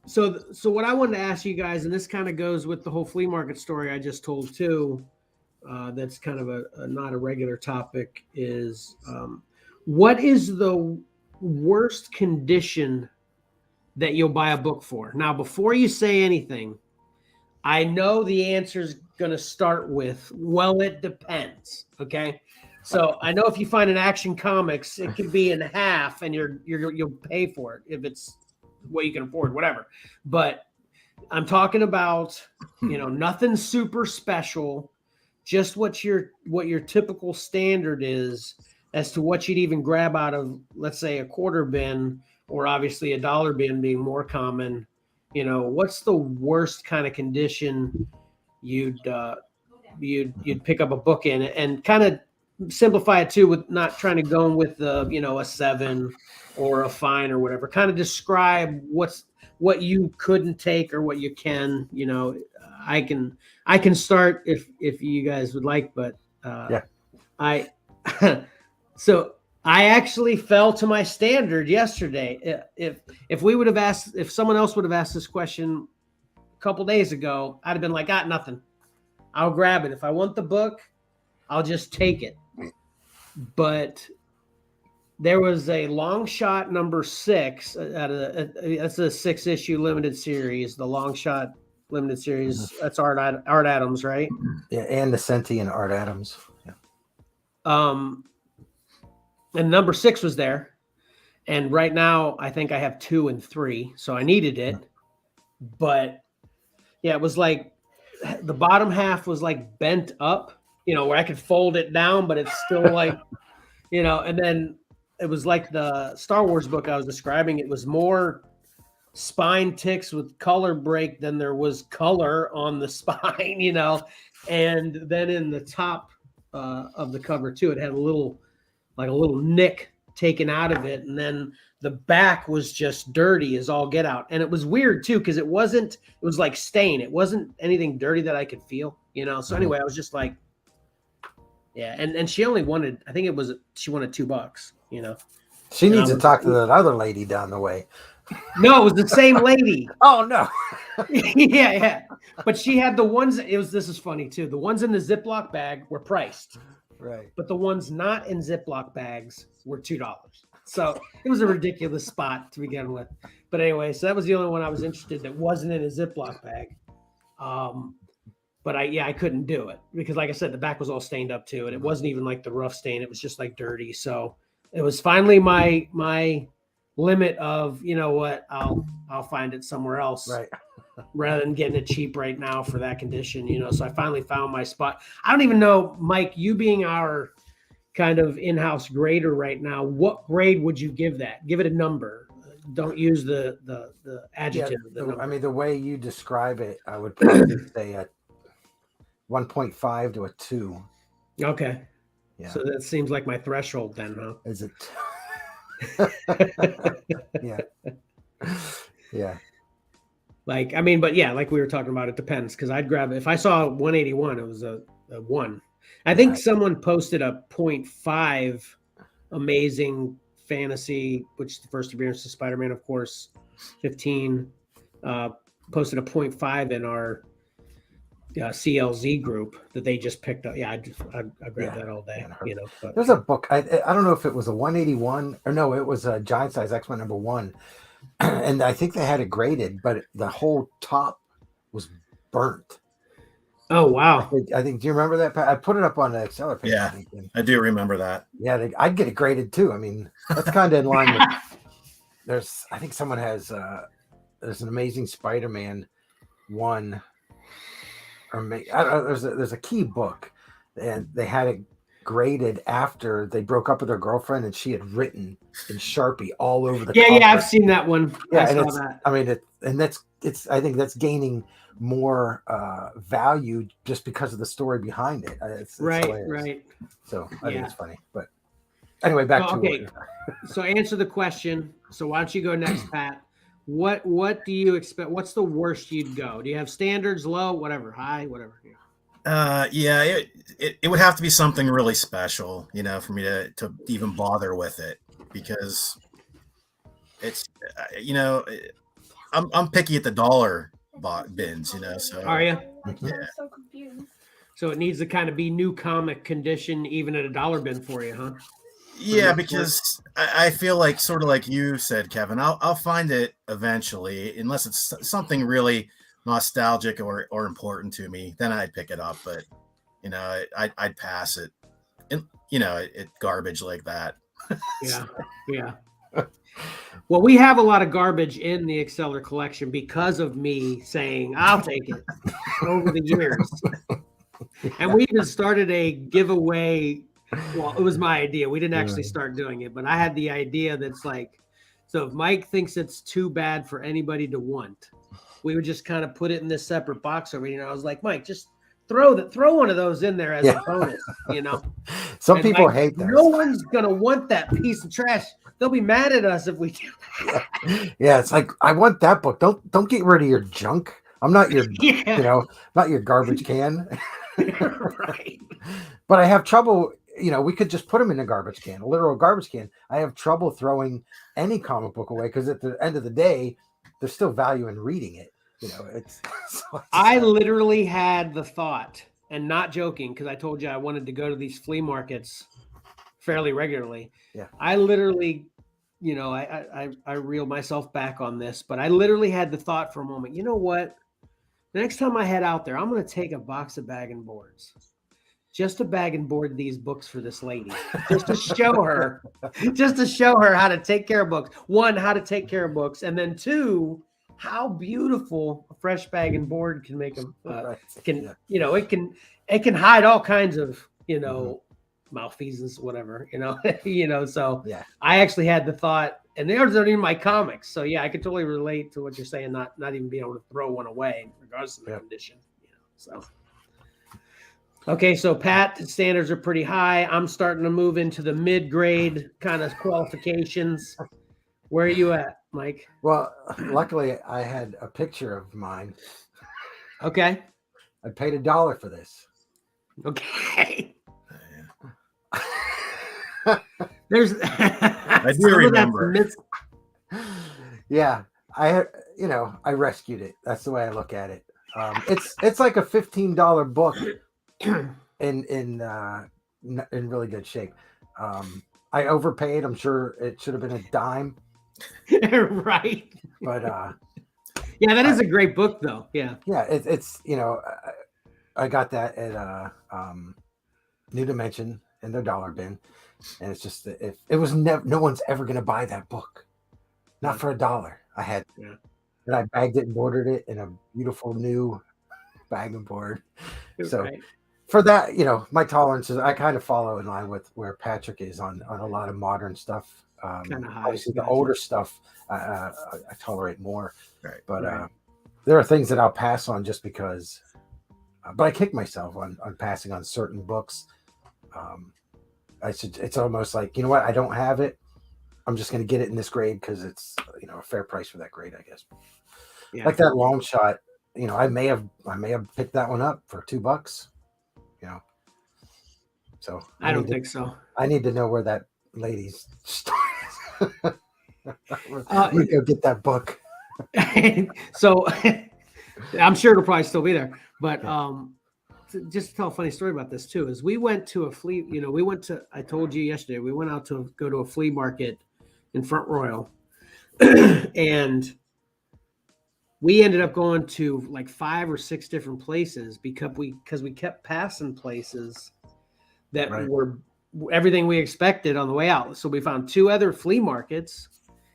Speaker 1: So what I wanted to ask you guys, and this kind of goes with the whole flea market story I just told too. That's kind of a not a regular topic. Is what is the worst condition that you'll buy a book for? Now, before you say anything, I know the answer is going to start with, well, it depends. Okay. So I know if you find an Action Comics, it could be in half and you'll pay for it if it's what you can afford, whatever. But I'm talking about, nothing super special, just what your typical standard is as to what you'd even grab out of, let's say, a quarter bin, or obviously a dollar bin being more common. What's the worst kind of condition you'd pick up a book in, and kind of simplify it too, with not trying to go with a 7 or a fine or whatever. Kind of describe what you couldn't take or what you can. I can start if you guys would like, but I so I actually fell to my standard yesterday. If we would have asked, if someone else would have asked this question a couple days ago, I'd have been like, nothing. I'll grab it. If I want the book, I'll just take it. But there was a long shot number 6 that's a 6-issue limited series. The long shot limited series. That's Art Adams, right?
Speaker 3: Yeah, and the sentient Art Adams.
Speaker 1: Yeah. And number 6 was there. And right now, I think I have 2 and 3. So I needed it. But yeah, it was like the bottom half was like bent up, where I could fold it down, but it's still like, and then it was like the Star Wars book I was describing. It was more spine ticks with color break than there was color on the spine, And then in the top of the cover too, it had a little nick taken out of it, and then the back was just dirty as all get out. And it was weird too, because it was like stain. It wasn't anything dirty that I could feel, So anyway, I was just like, yeah. And she only wanted, I think she wanted $2,
Speaker 3: She needs to talk to that other lady down the way.
Speaker 1: No, it was the same lady.
Speaker 3: Oh no.
Speaker 1: Yeah. But she had the ones, this is funny too. The ones in the Ziploc bag were priced.
Speaker 3: Right.
Speaker 1: But the ones not in Ziploc bags were $2. So it was a ridiculous spot to begin with. But anyway, so that was the only one I was interested that wasn't in a Ziploc bag. But I couldn't do it because, like I said, the back was all stained up too. And it wasn't even like the rough stain. It was just like dirty. So it was finally my limit of, what, I'll find it somewhere else.
Speaker 3: Right.
Speaker 1: Rather than getting it cheap right now for that condition, So I finally found my spot. I don't even know, Mike, you being our kind of in-house grader right now, what grade would you give that? Give it a number. Don't use the adjective.
Speaker 3: I mean, the way you describe it, I would probably say a 1.5 to a 2.
Speaker 1: Okay.
Speaker 3: Yeah.
Speaker 1: So that seems like my threshold then, huh?
Speaker 3: Is it? Yeah. Yeah.
Speaker 1: Like, I mean, but yeah, like we were talking about, it depends. Because I'd grab it. If I saw 181, it was a 1. I think someone posted a 0.5 Amazing Fantasy, which is the first appearance of Spider-Man, of course, 15. Posted a 0.5 in our CLZ group that they just picked up. Yeah, I grabbed that all day. But
Speaker 3: there's a book. I don't know if it was a 181 or no, it was a Giant Size X-Men #1. And I think they had it graded, but the whole top was burnt.
Speaker 1: Oh, wow.
Speaker 3: I think, do you remember that? I put it up on the Excel page.
Speaker 2: Yeah, I do remember that.
Speaker 3: Yeah, I'd get it graded too. I mean, that's kind of in line with, I think someone has, there's an Amazing Spider-Man 1, or I don't know, there's a key book, and they had it graded after they broke up with their girlfriend, and she had written in Sharpie all over the cover.
Speaker 1: Yeah, I've seen that one.
Speaker 3: Yeah,
Speaker 1: I saw that.
Speaker 3: I mean, I think that's gaining more value just because of the story behind it. It's
Speaker 1: right.
Speaker 3: So I think it's funny. But anyway, back to
Speaker 1: okay. So answer the question. So why don't you go next, Pat? What do you expect? What's the worst you'd go? Do you have standards, low, whatever, high, whatever?
Speaker 2: Yeah, it would have to be something really special, for me to even bother with it, because it's, I'm picky at the dollar bins, So
Speaker 1: are you?
Speaker 2: Yeah.
Speaker 5: I'm so confused.
Speaker 1: So it needs to kind of be new comic condition, even at a dollar bin for you, huh?
Speaker 2: Yeah, because I feel like sort of like you said, Kevin, I'll find it eventually, unless it's something really nostalgic or important to me. Then I'd pick it up, but I'd pass it. And it garbage like that.
Speaker 1: Yeah, yeah. Well, we have a lot of garbage in the Exceller collection because of me saying I'll take it over the years. And we even started a giveaway. Well, it was my idea. We didn't actually start doing it, but I had the idea that's like, so if Mike thinks it's too bad for anybody to want, we would just kind of put it in this separate box over here. I was like, Mike, just throw one of those in there as a bonus,
Speaker 3: Some people hate that.
Speaker 1: No one's gonna want that piece of trash. They'll be mad at us if we do that.
Speaker 3: Yeah, it's like, I want that book. Don't get rid of your junk. I'm not your not your garbage can.
Speaker 1: Right.
Speaker 3: But I have trouble, we could just put them in a garbage can, a literal garbage can. I have trouble throwing any comic book away because at the end of the day, there's still value in reading it.
Speaker 1: I literally had the thought, and not joking, because I told you I wanted to go to these flea markets fairly regularly.
Speaker 3: Yeah.
Speaker 1: I literally, I reel myself back on this, but I literally had the thought for a moment, you know what? The next time I head out there, I'm going to take a box of bag and boards. Just to bag and board these books for this lady, just to show her how to take care of books. One, how to take care of books, and then two, how beautiful a fresh bag and board can make them. It can hide all kinds of malfeasance, whatever. So
Speaker 3: yeah,
Speaker 1: I actually had the thought, and they aren't in my comics. So yeah, I can totally relate to what you're saying. Not even being able to throw one away, regardless of the condition. So. Okay, so Pat, the standards are pretty high. I'm starting to move into the mid-grade kind of qualifications. Where are you at, Mike?
Speaker 3: Well, luckily I had a picture of mine.
Speaker 1: Okay.
Speaker 3: I paid $1 for this.
Speaker 1: Okay. There's
Speaker 2: I do remember.
Speaker 3: Yeah, I rescued it. That's the way I look at it. It's like a $15 book in really good shape. I overpaid. I'm sure it should have been a dime.
Speaker 1: Right.
Speaker 3: But
Speaker 1: yeah, that is a great book though. Yeah.
Speaker 3: Yeah, it's I got that at New Dimension in their dollar bin, and it's just if it was no one's ever gonna buy that book, not for $1. I had, and I bagged it and bordered it in a beautiful new bag and board. So. Right. For that, my tolerances, I kind of follow in line with where Patrick is on a lot of modern stuff. Obviously, the older stuff, I tolerate more. Right. But there are things that I'll pass on just because. But I kick myself on passing on certain books. It's almost like, you know what? I don't have it. I'm just going to get it in this grade because it's a fair price for that grade, I guess. Yeah. Like that long shot. I may have picked that one up for $2. So
Speaker 1: I don't think so.
Speaker 3: I need to know where that lady's store is. Let me go get that book.
Speaker 1: So I'm sure it'll probably still be there. But just to tell a funny story about this too, is we went to a flea, I told you yesterday, we went out to go to a flea market in Front Royal. And we ended up going to like 5 or 6 different places because we kept passing places that were everything we expected on the way out. So we found 2 other flea markets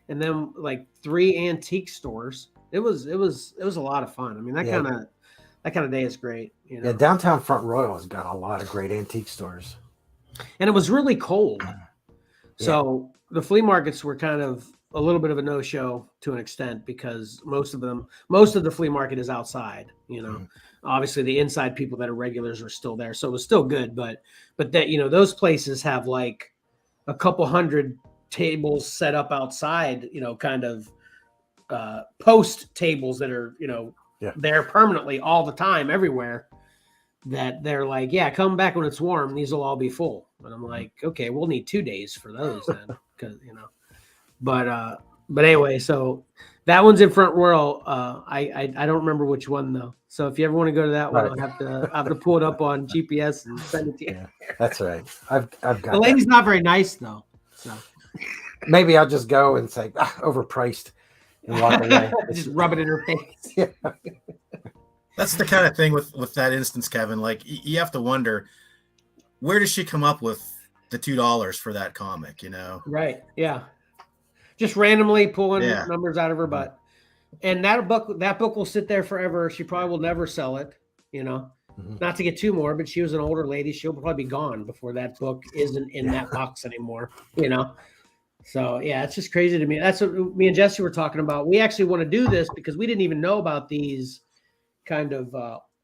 Speaker 1: and then like 3 antique stores. It was a lot of fun. I mean, that kind of day is great.
Speaker 3: Yeah, downtown Front Royal has got a lot of great antique stores.
Speaker 1: And it was really cold. So the flea markets were kind of a little bit of a no-show to an extent because most of the flea market is outside, Obviously the inside people that are regulars are still there. So it was still good, but that, those places have like a couple hundred tables set up outside, kind of post tables that are, there permanently all the time, everywhere, that they're like, yeah, come back when it's warm. These will all be full. And I'm like, okay, we'll need 2 days for those then. Cause But anyway, so That one's in Front Royal. I don't remember which one though. So if you ever want to go to that one,
Speaker 3: Right.
Speaker 1: I'll have to pull it up on GPS and send it to you.
Speaker 3: Yeah, that's right. I've got
Speaker 1: The lady's not very nice though. So
Speaker 3: maybe I'll just go and say overpriced and walk away.
Speaker 1: Just rub it in her face.
Speaker 3: Yeah.
Speaker 2: That's the kind of thing with that instance, Kevin. Like you have to wonder, where does she come up with the $2 for that comic? You know?
Speaker 1: Right. Yeah. Just randomly pulling numbers out of her butt. And that book will sit there forever. She probably will never sell it, you know. Not to get too more, but she was an older lady. She'll probably be gone before that book isn't in that box anymore, you know. So yeah, it's just crazy to me. That's what me and Jesse were talking about. We actually want to do this because we didn't even know about these kind of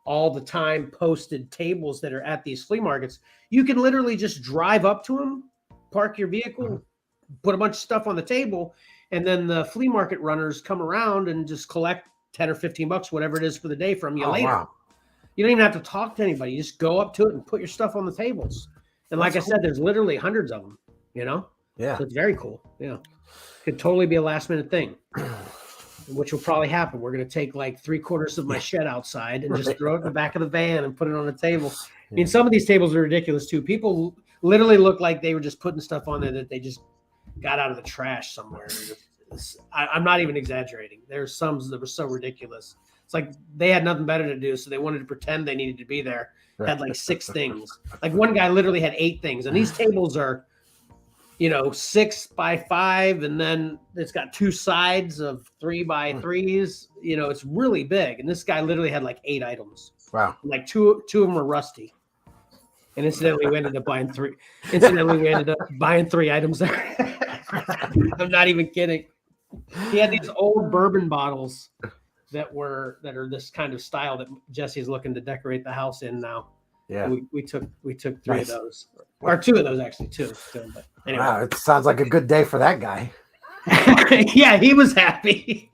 Speaker 1: all the time posted tables that are at these flea markets. You can literally just drive up to them, park your vehicle, put a bunch of stuff on the table, and then the flea market runners come around and just collect 10 or 15 bucks, whatever it is for the day from you later. Wow. You don't even have to talk to anybody. You just go up to it and put your stuff on the tables. And like I said, there's literally hundreds of them, you know?
Speaker 3: Yeah.
Speaker 1: So it's very cool. Yeah. Could totally be a last minute thing, which will probably happen. We're going to take like 3/4 of my shed outside and just throw it in the back of the van and put it on the table. I mean, some of these tables are ridiculous too. People literally look like they were just putting stuff on there that they just got out of the trash somewhere. I'm not even exaggerating. There's some that were so ridiculous. It's like they had nothing better to do, so they wanted to pretend they needed to be there. Had like 6 things. Like one guy literally had 8 things, and these tables are, 6 by 5, and then it's got 2 sides of 3 by 3s. It's really big, and this guy literally had like 8 items.
Speaker 3: Wow!
Speaker 1: Like two of them were rusty. And incidentally, we ended up buying 3. Incidentally, we ended up buying 3 items there. I'm not even kidding. He had these old bourbon bottles that are this kind of style that Jesse's looking to decorate the house in now.
Speaker 3: Yeah,
Speaker 1: we took 3 of those, or 2 of those actually, 2. But anyway,
Speaker 3: wow, it sounds like a good day for that guy.
Speaker 1: Yeah, he was happy.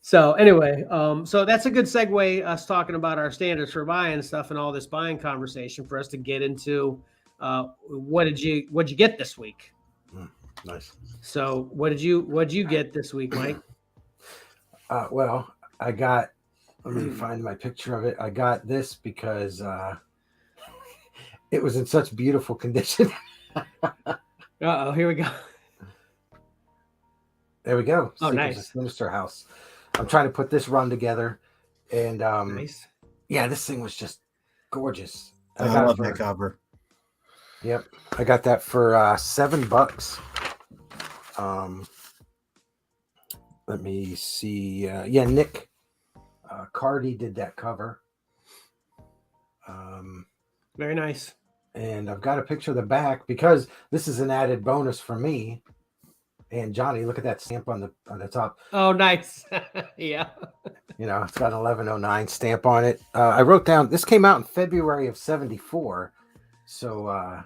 Speaker 1: So anyway, so that's a good segue, us talking about our standards for buying stuff and all this buying conversation, for us to get into what'd you get this week?
Speaker 3: Nice.
Speaker 1: So what'd you get this week, Mike?
Speaker 3: Well, I got, let me find my picture of it. I got this because it was in such beautiful condition.
Speaker 1: Uh-oh, here we go.
Speaker 3: There we go.
Speaker 1: Oh, nice.
Speaker 3: Sinister House. I'm trying to put this run together, and
Speaker 1: nice.
Speaker 3: Yeah, this thing was just gorgeous.
Speaker 2: I love that cover.
Speaker 3: Yep, I got that for $7. Let me see. Yeah, Nick Cardy did that cover.
Speaker 1: Very nice.
Speaker 3: And I've got a picture of the back because this is an added bonus for me. And Johnny, look at that stamp on the top.
Speaker 1: Oh, nice. Yeah.
Speaker 3: It's got an 1109 stamp on it. I wrote down, this came out in February of 74. So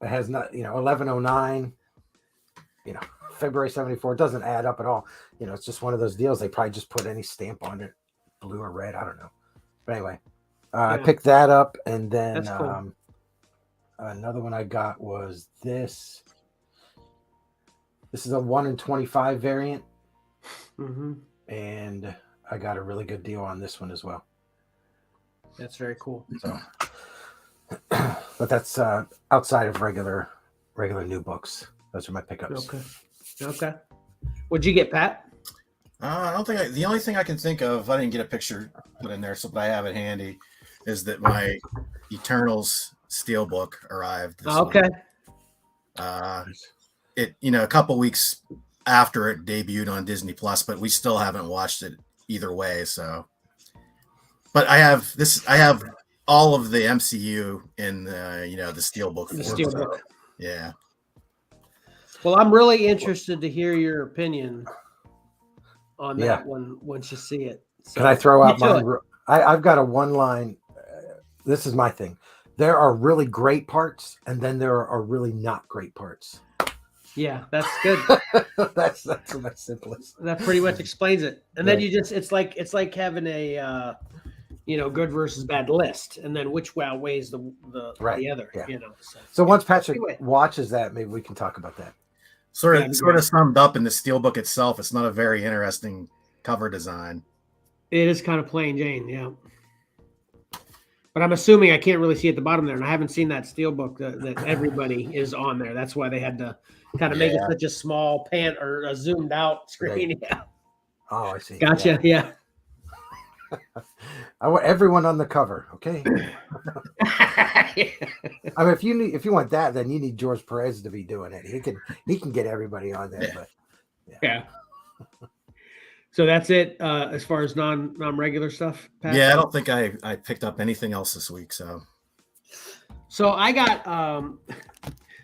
Speaker 3: it has not, 1109, February 74. It doesn't add up at all. It's just one of those deals. They probably just put any stamp on it, blue or red. I don't know. But anyway, I picked that up. And then cool. Another one I got was this. This is a 1 in 25 variant.
Speaker 1: Mm-hmm.
Speaker 3: And I got a really good deal on this one as well.
Speaker 1: That's very cool.
Speaker 3: So, but that's outside of regular new books. Those are my pickups.
Speaker 1: Okay. What'd you get, Pat?
Speaker 2: I don't think the only thing I can think of, I didn't get a picture put in there, but I have it handy, is that my Eternals Steelbook arrived this week. It a couple weeks after it debuted on Disney Plus, but we still haven't watched it either way. So, but I have all of the MCU in the Steelbook.
Speaker 1: The Steelbook.
Speaker 2: Yeah.
Speaker 1: Well, I'm really interested to hear your opinion on that one once you see it. So,
Speaker 3: can I throw out mine? I've got a one line. This is my thing. There are really great parts, and then there are really not great parts.
Speaker 1: Yeah, that's good.
Speaker 3: that's my simplest.
Speaker 1: That pretty much explains it. And then it's like having a good versus bad list, and then which outweighs the other.
Speaker 3: Yeah.
Speaker 1: So.
Speaker 3: So once Patrick watches that, maybe we can talk about that.
Speaker 2: Sort of summed up in the steelbook itself. It's not a very interesting cover design.
Speaker 1: It is kind of plain Jane, yeah. But I'm assuming I can't really see at the bottom there, and I haven't seen that steelbook that everybody is on there. That's why they had to kind of make it such a small pan or a zoomed out screen. Yeah.
Speaker 3: Oh, I see.
Speaker 1: Gotcha. Yeah.
Speaker 3: I want everyone on the cover. Okay. I mean, if you want that, then you need George Perez to be doing it. He can get everybody on there. But
Speaker 1: yeah. So that's it as far as non-regular stuff, Pat?
Speaker 2: Yeah, I don't think I picked up anything else this week. So
Speaker 1: I got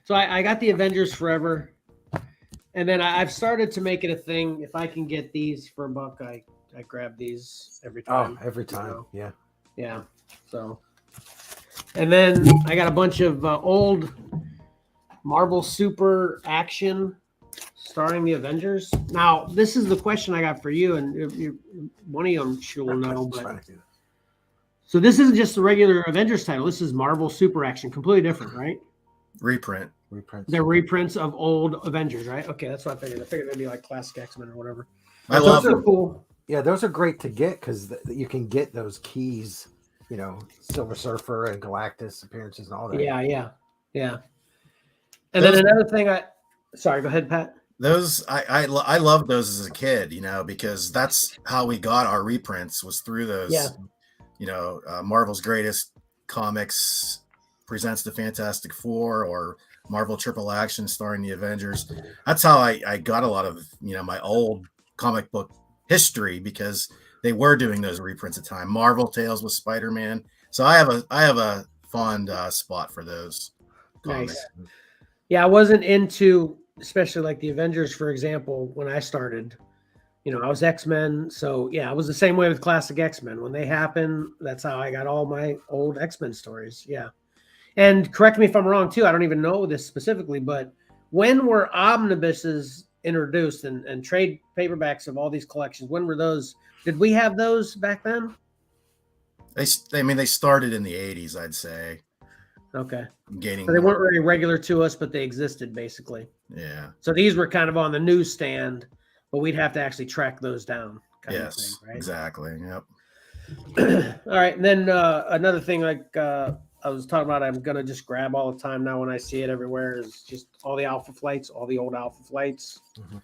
Speaker 1: I got the Avengers Forever, and then I've started to make it a thing. If I can get these for $1, I grab these every time.
Speaker 3: Oh, every time. You know?
Speaker 1: Yeah. So, and then I got a bunch of old Marvel Super Action starring the Avengers. Now, this is the question I got for you, and one of them will know. But so this isn't just the regular Avengers title. This is Marvel Super Action, completely different, right?
Speaker 2: Reprints.
Speaker 1: They're reprints of old Avengers, right? Okay, that's what I figured. I figured they'd be like classic X-Men or whatever.
Speaker 2: I love them.
Speaker 3: Cool. Yeah, those are great to get because you can get those keys, you know, Silver Surfer and Galactus appearances and all that.
Speaker 1: Yeah. And then another thing sorry, go ahead, Pat.
Speaker 2: Those I loved those as a kid, you know, because that's how we got our reprints was through those.
Speaker 1: Yeah.
Speaker 2: You know, Marvel's Greatest Comics presents the Fantastic Four or Marvel Triple Action starring the Avengers. That's how I got a lot of, you know, my old comic book history because they were doing those reprints at the time. Marvel Tales with Spider-Man. So I have a fond spot for those comics.
Speaker 1: Nice. Yeah, I wasn't into, especially like the Avengers, for example, when I started. You know, I was X-Men. So yeah, I was the same way with classic X-Men. When they happened, that's how I got all my old X-Men stories. Yeah. And correct me if I'm wrong too. I don't even know this specifically, but when were omnibuses introduced and trade paperbacks of all these collections? When were those? Did we have those back then?
Speaker 2: They started in the 80s, I'd say.
Speaker 1: Okay.
Speaker 2: Gaining.
Speaker 1: So they weren't very regular to us, but they existed basically.
Speaker 2: Yeah.
Speaker 1: So these were kind of on the newsstand, but we'd have to actually track those down.
Speaker 2: Yes,
Speaker 1: thing, right?
Speaker 2: Exactly. Yep.
Speaker 1: All right. And then another thing, like I was talking about, I'm going to just grab all the time now when I see it everywhere is just all the Alpha Flights, all the old Alpha Flights. Mm-hmm.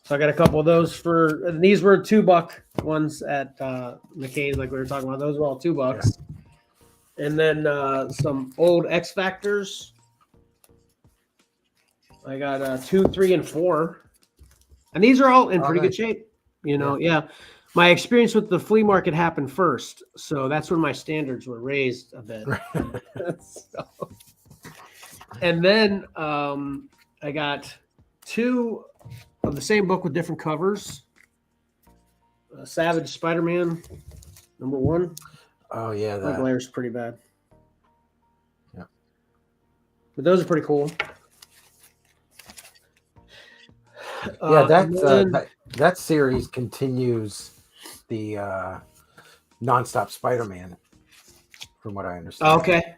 Speaker 1: So I got a couple of those and these were $2 ones at McCain's, like we were talking about. Those were all $2. Yeah. And then some old X Factors. I got 2, 3, and 4. And these are all in pretty good shape. You know, yeah. My experience with the flea market happened first, so that's when my standards were raised a bit. And then I got 2 of the same book with different covers. Savage Spider-Man, #1.
Speaker 3: Oh yeah,
Speaker 1: that glare pretty bad.
Speaker 3: Yeah,
Speaker 1: but those are pretty cool.
Speaker 3: Yeah, that series continues the nonstop Spider-Man, from what I understand.
Speaker 1: Okay.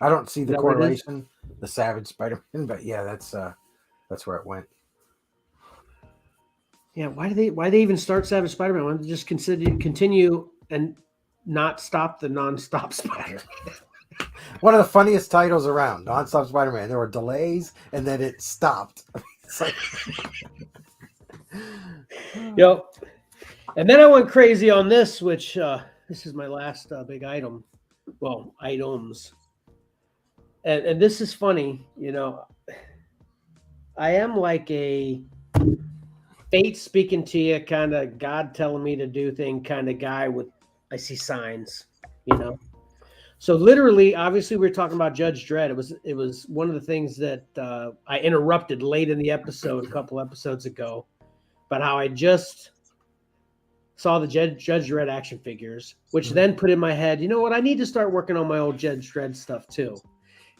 Speaker 3: I don't see the correlation, the Savage Spider-Man, but yeah, that's where it went.
Speaker 1: Yeah, why they even start Savage Spider-Man? Why don't they just continue and not stop the nonstop Spider-Man?
Speaker 3: One of the funniest titles around, Nonstop Spider-Man. There were delays, and then it stopped. Like...
Speaker 1: Yep. And then I went crazy on this, which this is my last big item. Well, items. And this is funny, you know. I am like a fate speaking to you, kind of God telling me to do thing kind of guy with I see signs, you know. So literally, obviously, we were talking about Judge Dredd. It was one of the things that I interrupted late in the episode, a couple episodes ago, about how I just saw the Judge Dredd action figures, which then put in my head, you know what? I need to start working on my old Judge Dredd stuff too.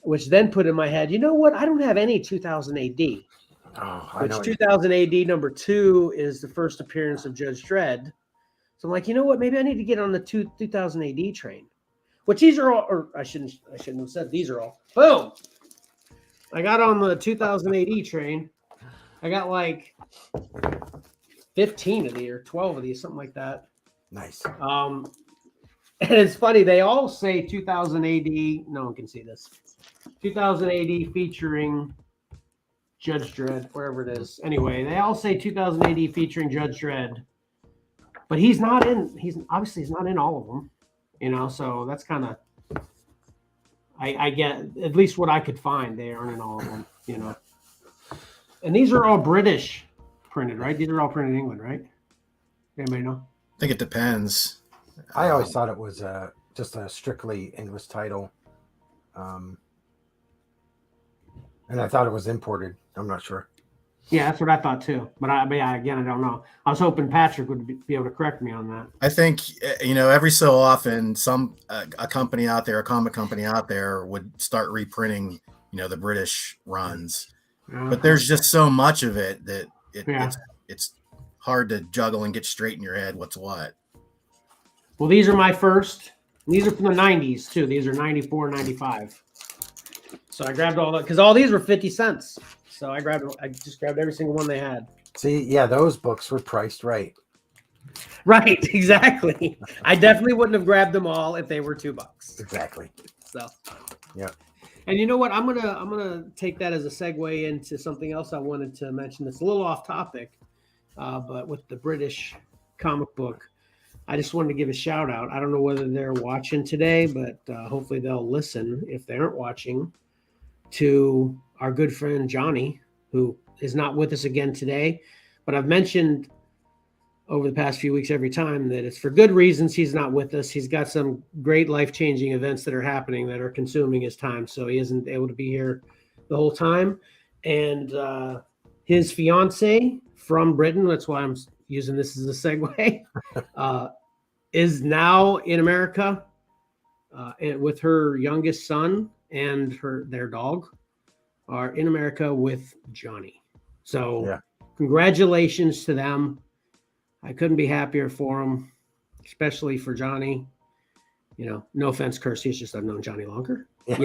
Speaker 1: Which then put in my head, you know what? I don't have any 2000 AD. Which 2000 AD #2 is the first appearance of Judge Dredd. So I'm like, you know what? Maybe I need to get on the 2000 AD train. Which these are all, or I shouldn't have said these are all. Boom. I got on the 2008 train. I got like 15 of these or 12 of these, something like that.
Speaker 3: Nice.
Speaker 1: And it's funny, they all say 2000 AD. No one can see this. 2000 AD featuring Judge Dredd, wherever it is. Anyway, they all say 2000 AD featuring Judge Dredd, but he's not in. He's not in all of them. So that's kind of. I get at least what I could find. They aren't in all of them. And these are all British printed, right? These are all printed in England, right? Anybody know?
Speaker 2: I think it depends.
Speaker 3: I always thought it was just a strictly English title. And I thought it was imported. I'm not sure.
Speaker 1: Yeah, that's what I thought too. But again, I don't know. I was hoping Patrick would be able to correct me on that.
Speaker 2: I think, every so often, a company out there, a comic company out there would start reprinting, the British runs. But there's just so much of it that it's hard to juggle and get straight in your head what's what.
Speaker 1: Well, these are my first. These are from the 90s too. These are 94, 95. So I grabbed all that because all these were 50 cents. So I just grabbed every single one they had.
Speaker 3: See, yeah, those books were priced right.
Speaker 1: Right, exactly. I definitely wouldn't have grabbed them all if they were $2.
Speaker 3: Exactly.
Speaker 1: So,
Speaker 3: yeah.
Speaker 1: And you know what? I'm gonna take that as a segue into something else I wanted to mention. That's a little off topic, but with the British comic book, I just wanted to give a shout out. I don't know whether they're watching today, but hopefully they'll listen if they aren't watching, to our good friend Johnny, who is not with us again today. But I've mentioned over the past few weeks every time that it's for good reasons he's not with us. He's got some great life-changing events that are happening that are consuming his time, so he isn't able to be here the whole time. And his fiance from Britain, that's why I'm using this as a segue, is now in America and with her youngest son and their dog are in America with Johnny. So Congratulations to them. I couldn't be happier for them, especially for Johnny. No offense, Kirsty, it's just I've known Johnny longer. So.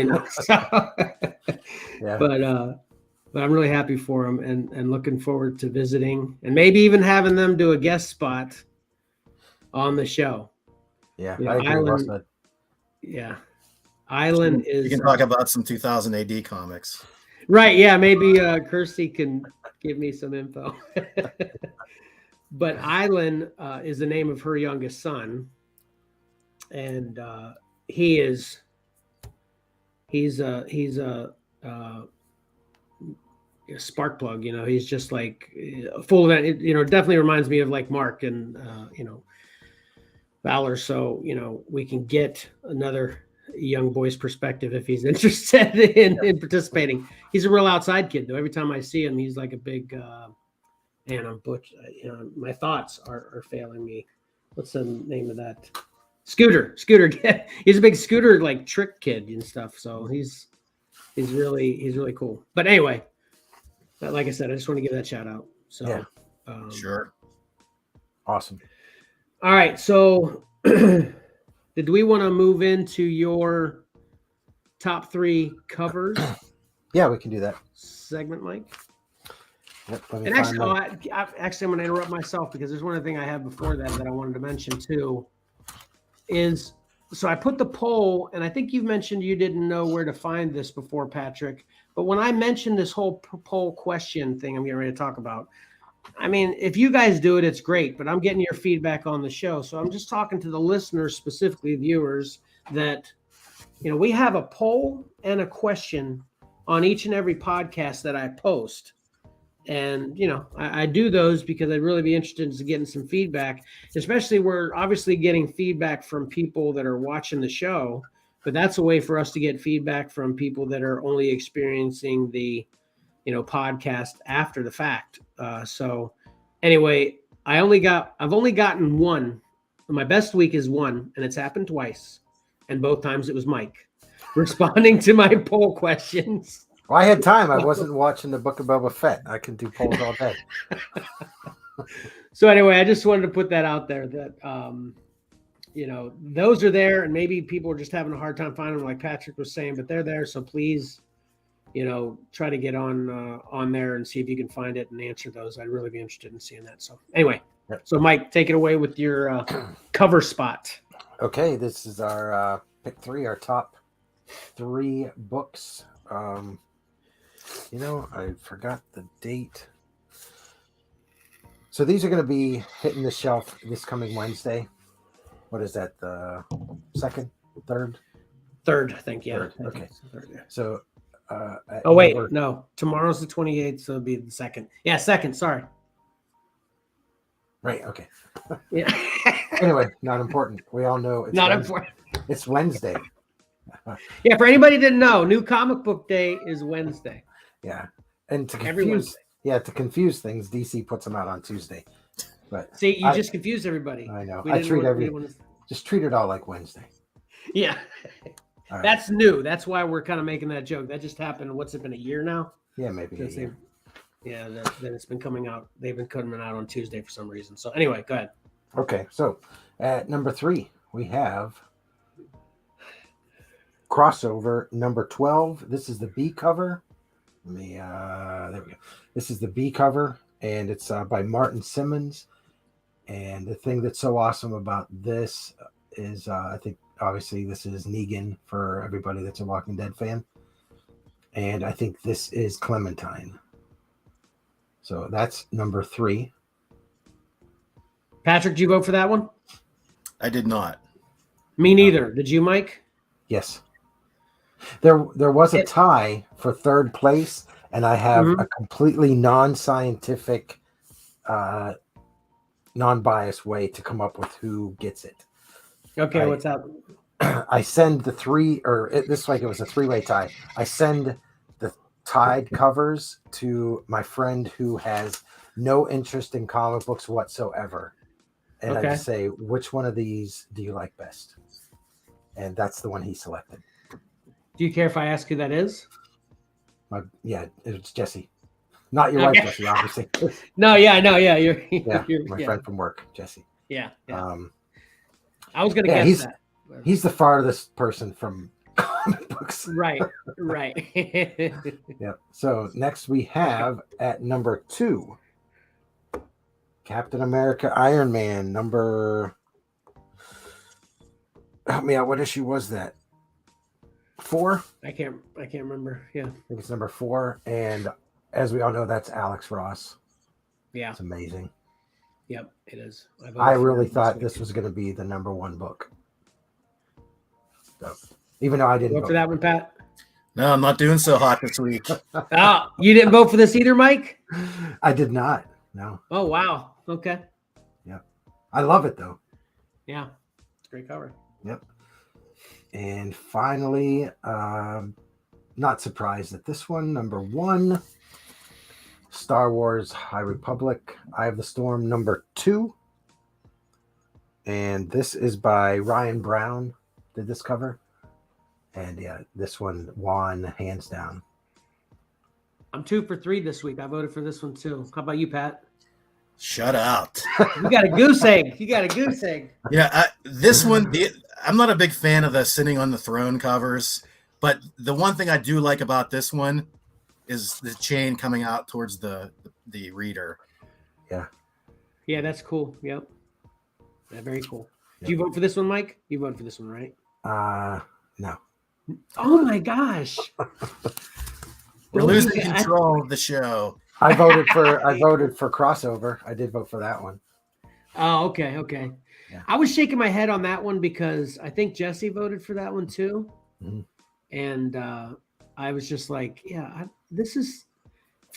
Speaker 3: Yeah.
Speaker 1: But I'm really happy for him and looking forward to visiting and maybe even having them do a guest spot on the show.
Speaker 3: Yeah, I agree.
Speaker 1: Island is.
Speaker 2: You can talk about some 2000 AD comics.
Speaker 1: Right. Yeah. Maybe Kirsty can give me some info. But Island is the name of her youngest son. And he's a spark plug. He's just like full of that. It definitely reminds me of like Mark and, Valor. So, we can get another young boy's perspective if he's interested in participating. He's a real outside kid, though. Every time I see him, he's like a big, and I'm butch. My thoughts are failing me. What's the name of that? Scooter. He's a big Scooter like trick kid and stuff. So he's really cool. But anyway, like I said, I just want to give that shout out. So
Speaker 2: sure.
Speaker 3: Awesome.
Speaker 1: All right. So did we want to move into your top 3 covers?
Speaker 3: Yeah, we can do that.
Speaker 1: Segment, Mike.
Speaker 3: Yep,
Speaker 1: and actually, I'm going to interrupt myself because there's one other thing I had before that I wanted to mention too. So I put the poll, and I think you mentioned you didn't know where to find this before, Patrick. But when I mentioned this whole poll question thing I'm getting ready to talk about, I mean, if you guys do it, it's great, but I'm getting your feedback on the show. So I'm just talking to the listeners, specifically viewers, that, we have a poll and a question on each and every podcast that I post. And, I do those because I'd really be interested in getting some feedback, especially we're obviously getting feedback from people that are watching the show, but that's a way for us to get feedback from people that are only experiencing the, podcast after the fact. So anyway, I've only gotten one. My best week is one, and it's happened twice. And both times it was Mike responding to my poll questions.
Speaker 3: Well, I had time. I wasn't watching the Book of Boba Fett. I can do polls all day.
Speaker 1: So anyway, I just wanted to put that out there that, those are there, and maybe people are just having a hard time finding them, like Patrick was saying, but they're there. So please, try to get on there and see if you can find it and answer those. I'd really be interested in seeing that. So anyway, So Mike, take it away with your cover spot.
Speaker 3: Okay, this is our pick 3, our top 3 books. I forgot the date. So these are going to be hitting the shelf this coming Wednesday. What is that? The second, third?
Speaker 1: Third, I think. Yeah.
Speaker 3: Third. Okay.
Speaker 1: Third, yeah.
Speaker 3: So.
Speaker 1: No. Tomorrow's the 28th, so it'll be the second. Yeah, second. Sorry.
Speaker 3: Right. Okay.
Speaker 1: Yeah.
Speaker 3: Anyway, not important. We all know it's
Speaker 1: not
Speaker 3: Wednesday.
Speaker 1: important.
Speaker 3: It's Wednesday.
Speaker 1: Yeah, for anybody who didn't know, New Comic Book Day is Wednesday.
Speaker 3: Yeah, and to
Speaker 1: every Wednesday.
Speaker 3: Yeah, to confuse things, DC puts them out on Tuesday. But
Speaker 1: see, you just confused everybody.
Speaker 3: I know.
Speaker 1: Just
Speaker 3: treat it all like Wednesday.
Speaker 1: Yeah. Right. That's new. That's why we're kind of making that joke. That just happened. What's it been, a year now?
Speaker 3: Yeah, maybe a year.
Speaker 1: Yeah, then it's been coming out. They've been coming out on Tuesday for some reason. So anyway, go ahead.
Speaker 3: Okay, so at number 3, we have crossover number 12. This is the B cover. There we go. This is the B cover, and it's by Martin Simmons. And the thing that's so awesome about this is, I think, obviously, this is Negan for everybody that's a Walking Dead fan. And I think this is Clementine. So that's number 3.
Speaker 1: Patrick, did you vote for that one?
Speaker 2: I did not.
Speaker 1: Me neither. Did you, Mike?
Speaker 3: Yes. There was a tie for third place, and I have a completely non-scientific, non-biased way to come up with who gets it.
Speaker 1: Okay, what's that?
Speaker 3: I send the 3, this week it was a 3-way tie. I send the tied covers to my friend who has no interest in comic books whatsoever. And I just say, which one of these do you like best? And that's the one he selected.
Speaker 1: Do you care if I ask who that is?
Speaker 3: It's Jesse. Not your wife, Jesse, obviously.
Speaker 1: No, yeah, no, yeah. You're
Speaker 3: my friend from work, Jesse.
Speaker 1: Yeah. I was going to guess that.
Speaker 3: He's the farthest person from comic books.
Speaker 1: Right.
Speaker 3: Yeah. So next we have at number 2, Captain America Iron Man, number. Help me out. What issue was that? 4?
Speaker 1: I can't remember. Yeah.
Speaker 3: I think it's number 4. And as we all know, that's Alex Ross.
Speaker 1: Yeah.
Speaker 3: It's amazing.
Speaker 1: Yep, it is.
Speaker 3: I really thought this was going to be the number 1 book. So, even though I didn't
Speaker 1: vote for that one, Pat?
Speaker 2: No, I'm not doing so hot this week.
Speaker 1: Oh, you didn't vote for this either, Mike?
Speaker 3: I did not. No.
Speaker 1: Oh, wow. Okay.
Speaker 3: Yeah. I love it, though.
Speaker 1: Yeah. It's a great cover.
Speaker 3: Yep. And finally, not surprised at this one, number 1, Star Wars High Republic, Eye of the Storm, number 2. And this is by Ryan Brown, did this cover. And yeah, this one won hands down.
Speaker 1: I'm 2 for 3 this week. I voted for this one too. How about you, Pat?
Speaker 2: Shut out.
Speaker 1: You got a goose egg.
Speaker 2: Yeah, this one, I'm not a big fan of the sitting on the throne covers, but the one thing I do like about this one is the chain coming out towards the reader.
Speaker 3: Yeah.
Speaker 1: Yeah, that's cool. Yep. Yeah, very cool. Yep. Did you vote for this one, Mike? You voted for this one, right?
Speaker 3: No.
Speaker 1: Oh my gosh.
Speaker 2: We're losing control of the show.
Speaker 3: I voted for crossover. I did vote for that one.
Speaker 1: Oh, okay. Yeah. I was shaking my head on that one because I think Jesse voted for that one too. Mm-hmm. And I was just like, this is,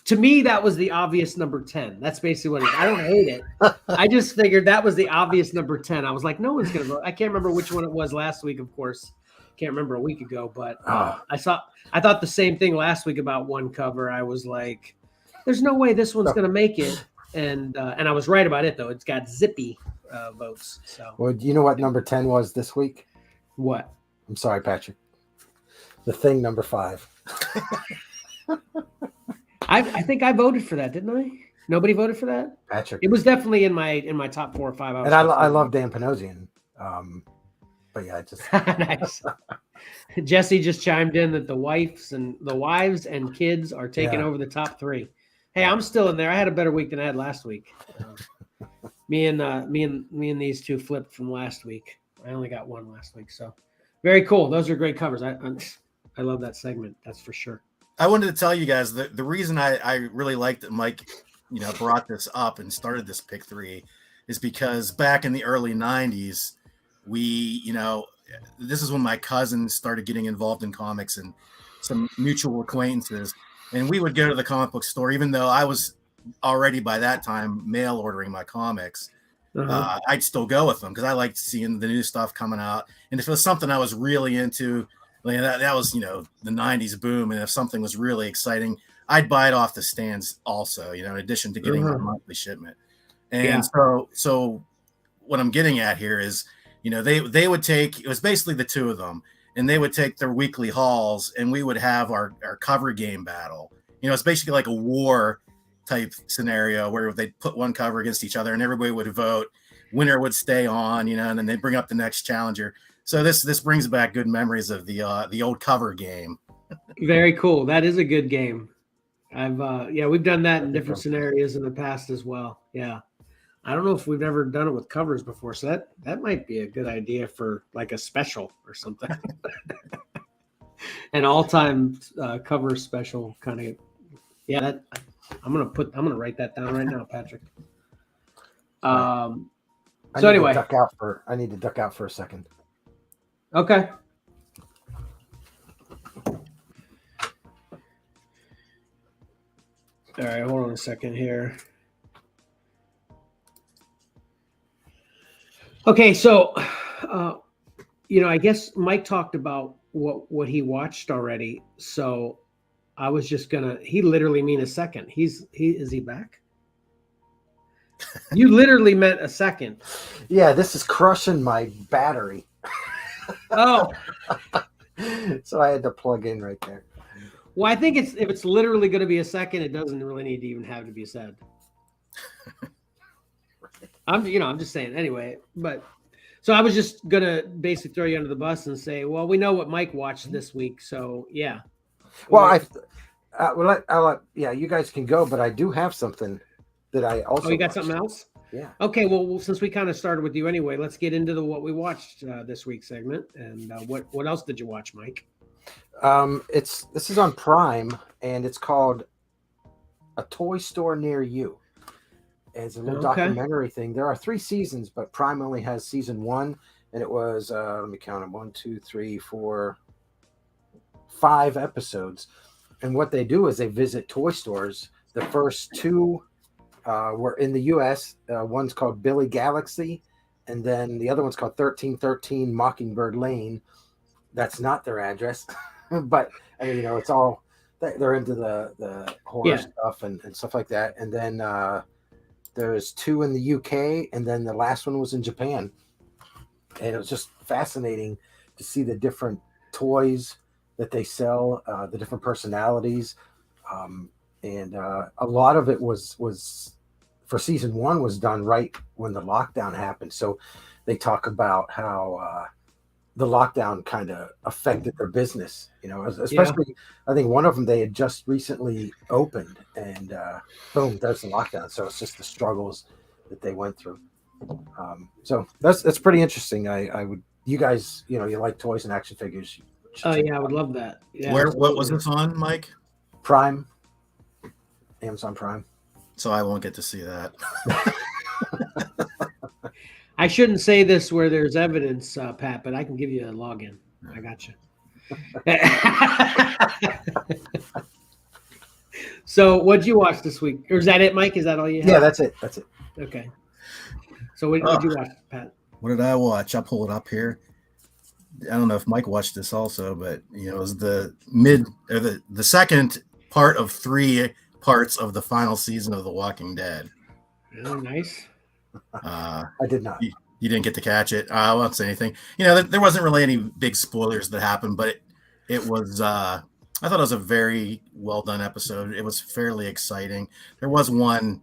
Speaker 1: to me, that was the obvious number 10. That's basically what it is. I don't hate it. I just figured that was the obvious number 10. I was like, no one's going to vote. I can't remember which one it was last week, of course. Can't remember a week ago, but I thought the same thing last week about one cover. I was like, there's no way this one's going to make it. And I was right about it, though. It's got zippy votes. So.
Speaker 3: Well, do you know what number 10 was this week?
Speaker 1: What?
Speaker 3: I'm sorry, Patrick. The Thing, number 5.
Speaker 1: I think I voted for that, didn't I? Nobody voted for that?
Speaker 3: Patrick.
Speaker 1: It was definitely in my top 4 or 5.
Speaker 3: And I love Dan Panosian. But yeah, just
Speaker 1: nice. Jesse just chimed in that the wives and kids are taking over the top 3. Hey, I'm still in there. I had a better week than I had last week. Me and these two flipped from last week. I only got one last week, so very cool. Those are great covers. I love that segment. That's for sure.
Speaker 2: I wanted to tell you guys that the reason I really liked that Mike, brought this up and started this pick 3 is because back in the early 90s, we, this is when my cousins started getting involved in comics and some mutual acquaintances. And we would go to the comic book store, even though I was already by that time mail ordering my comics. I'd still go with them because I liked seeing the new stuff coming out. And if it was something I was really into, like that was, the 90s boom. And if something was really exciting, I'd buy it off the stands also, in addition to getting my monthly shipment. And so what I'm getting at here is, they would take, it was basically the two of them, and they would take their weekly hauls and we would have our cover game battle. It's basically like a war type scenario where they'd put one cover against each other and everybody would vote. Winner would stay on, and then they bring up the next challenger. So this brings back good memories of the old cover game.
Speaker 1: Very cool. That is a good game. We've done that in different scenarios in the past as well. Yeah. I don't know if we've ever done it with covers before, so that might be a good idea for like a special or something. An all-time cover special kind of. Yeah, I'm gonna write that down right now, Patrick.
Speaker 3: I need to duck out for a second.
Speaker 1: Okay. All right, hold on a second here. Okay, so I guess Mike talked about what he watched already. So I was just he literally mean a second. Is he back? You literally meant a second.
Speaker 3: Yeah, this is crushing my battery.
Speaker 1: Oh.
Speaker 3: So I had to plug in right there.
Speaker 1: Well, I think if it's literally going to be a second, it doesn't really need to even have to be said. I'm just saying anyway, but so I was just going to basically throw you under the bus and say, well, we know what Mike watched this week. So yeah.
Speaker 3: Well, you guys can go, but I do have something that I also.
Speaker 1: Oh, you got something else?
Speaker 3: Yeah.
Speaker 1: Okay. Well, since we kind of started with you anyway, let's get into what we watched this week segment. And what else did you watch, Mike?
Speaker 3: This is on Prime, and it's called A Toy Store Near You. It's a little documentary thing. There are 3 seasons, but Prime only has season 1, and it was let me count them: 1, 2, 3, 4, 5 episodes. And what they do is they visit toy stores. The first 2 were in the U.S. One's called Billy Galaxy, and then the other one's called 1313 Mockingbird Lane. That's not their address, but it's all they're into the horror stuff and stuff like that. And then there's 2 in the UK, and then the last one was in Japan. And it was just fascinating to see the different toys that they sell, the different personalities. And a lot of it was for season 1 was done right when the lockdown happened. So they talk about how the lockdown kind of affected their business, especially I think one of them, they had just recently opened, and boom, there's the lockdown. So it's just the struggles that they went through. So that's pretty interesting. You guys, you like toys and action figures.
Speaker 1: Oh yeah, I would love that. Yeah.
Speaker 2: What was this on, Mike?
Speaker 3: Prime. Amazon Prime.
Speaker 2: So I won't get to see that.
Speaker 1: I shouldn't say this where there's evidence, Pat, but I can give you a login. I got you. So what'd you watch this week? Or is that it, Mike? Is that all you have?
Speaker 3: Yeah, that's it.
Speaker 1: Okay. So what did you watch, Pat?
Speaker 2: What did I watch? I'll pull it up here. I don't know if Mike watched this also, but it was the second part of 3 parts of the final season of The Walking Dead.
Speaker 1: Oh, nice.
Speaker 3: I did not.
Speaker 2: You didn't get to catch it. I won't say anything. There wasn't really any big spoilers that happened, but it was. I thought it was a very well done episode. It was fairly exciting. There was one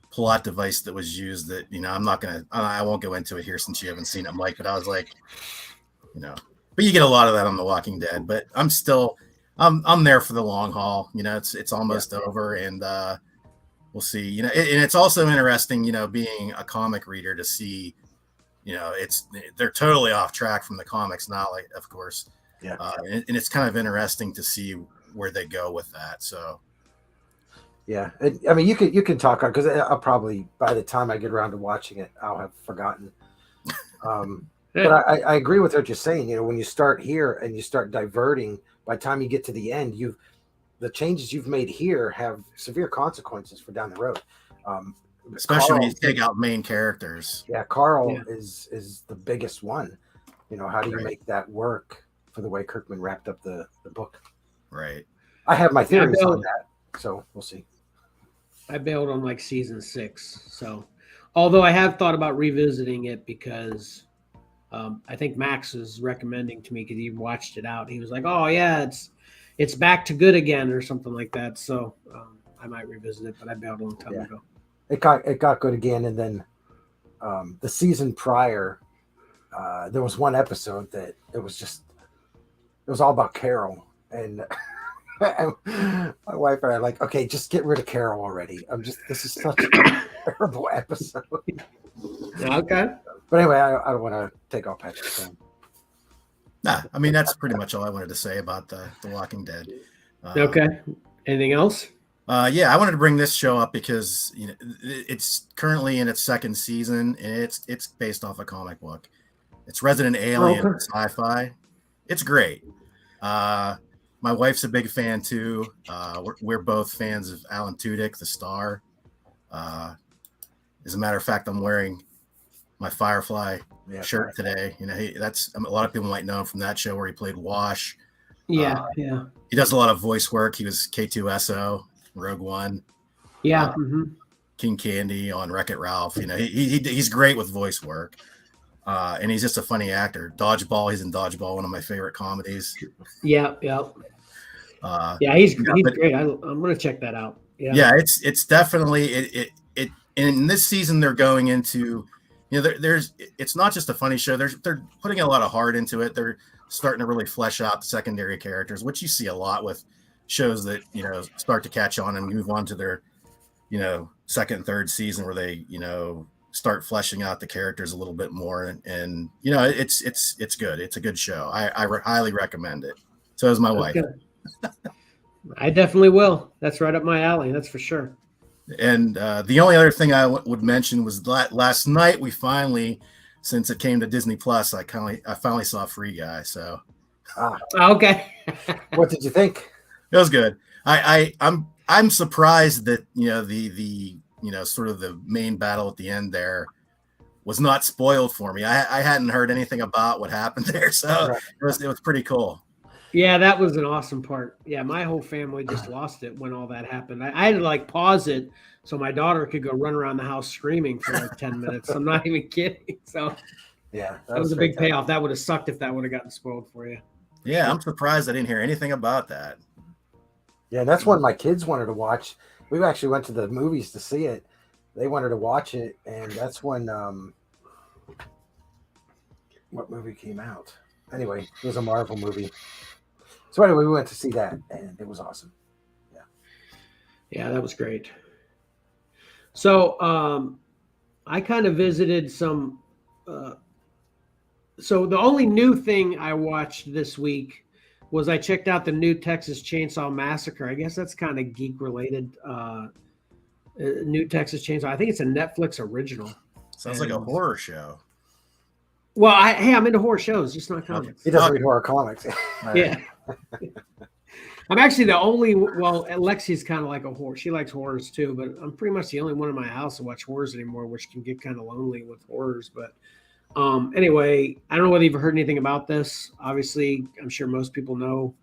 Speaker 2: plot device that was used that I won't go into it here since you haven't seen it, Mike. But I was like, But you get a lot of that on The Walking Dead. But I'm there for the long haul. It's almost over, and we'll see. And it's also interesting, being a comic reader to see, they're totally off track from the comics now, like, of course.
Speaker 3: Yeah.
Speaker 2: And it's kind of interesting to see where they go with that. So.
Speaker 3: Yeah, I mean, you can talk on, because I'll probably, by the time I get around to watching it, I'll have forgotten. But I agree with what you're saying. When you start here and you start diverting, by the time you get to the end, the changes you've made here have severe consequences for down the road.
Speaker 2: Especially when you take out main characters.
Speaker 3: Yeah, Carl is the biggest one. How do you make that work for the way Kirkman wrapped up the book?
Speaker 2: Right.
Speaker 3: I have my theories on that, so we'll see.
Speaker 1: I bailed on like season 6. So, although I have thought about revisiting it, because I think Max was recommending to me, because he watched it out. He was like, "Oh yeah, it's back to good again," or something like that. So I might revisit it, but I bailed a long time ago.
Speaker 3: It got good again, and then the season prior, there was one episode that it was all about Carol, and my wife and I are like, okay, just get rid of Carol already. This is such a terrible episode.
Speaker 1: Okay.
Speaker 3: But anyway, I don't want to take off Patrick's time.
Speaker 2: Nah, I mean, that's pretty much all I wanted to say about the Walking Dead.
Speaker 1: Okay. Anything else?
Speaker 2: Yeah, I wanted to bring this show up because it's currently in its 2nd season, and it's based off a comic book. It's Resident Alien sci-fi. It's great. My wife's a big fan too. We're both fans of Alan Tudyk, the star. As a matter of fact, I'm wearing my Firefly shirt today. That's a lot of people might know him from that show where he played Wash.
Speaker 1: Yeah.
Speaker 2: He does a lot of voice work. He was K2SO, Rogue One.
Speaker 1: Yeah.
Speaker 2: King Candy on Wreck-It Ralph. He's great with voice work. And he's just a funny actor. Dodgeball, he's in Dodgeball, one of my favorite comedies.
Speaker 1: Yeah. He's great. I'm gonna check that out.
Speaker 2: Yeah, it's definitely it. In this season, they're going into, it's not just a funny show. They're putting a lot of heart into it. They're starting to really flesh out the secondary characters, which you see a lot with shows that start to catch on and move on to their 2nd and 3rd season, where they start fleshing out the characters a little bit more, and it's good. It's a good show. I highly recommend it. So is my wife.
Speaker 1: I definitely will. That's right up my alley. That's for sure.
Speaker 2: And the only other thing I would mention was last night we finally, since it came to Disney Plus, I finally saw Free Guy. So
Speaker 1: okay.
Speaker 3: What did you think?
Speaker 2: It was good. I'm surprised that the sort of the main battle at the end there was not spoiled for me. I hadn't heard anything about what happened there, so it was pretty cool.
Speaker 1: Yeah, that was an awesome part. Yeah, my whole family just lost it when all that happened. I had to pause it so my daughter could go run around the house screaming for 10 minutes. I'm not even kidding. So
Speaker 3: yeah,
Speaker 1: that was a big payoff. That would have sucked if that would have gotten spoiled for you.
Speaker 2: Yeah, I'm surprised I didn't hear anything about that.
Speaker 3: Yeah, that's one my kids wanted to watch. We actually went to the movies to see it. They wanted to watch it, and that's when what movie came out? Anyway, it was a Marvel movie. So anyway, we went to see that, and it was awesome.
Speaker 1: Yeah, that was great. So I kind of visited some. So the only new thing I watched this week was I checked out the new Texas Chainsaw Massacre. I guess that's kind of geek related. New Texas Chainsaw. I think it's a Netflix original.
Speaker 2: Sounds like a horror show.
Speaker 1: Well, I'm into horror shows, just not comics.
Speaker 3: He doesn't read horror comics.
Speaker 1: Yeah. I'm actually the only, Lexi's kind of like a horror. She likes horrors too, but I'm pretty much the only one in my house to watch horrors anymore, which can get kind of lonely with horrors. But anyway, I don't know whether you've heard anything about this. Obviously, I'm sure most people know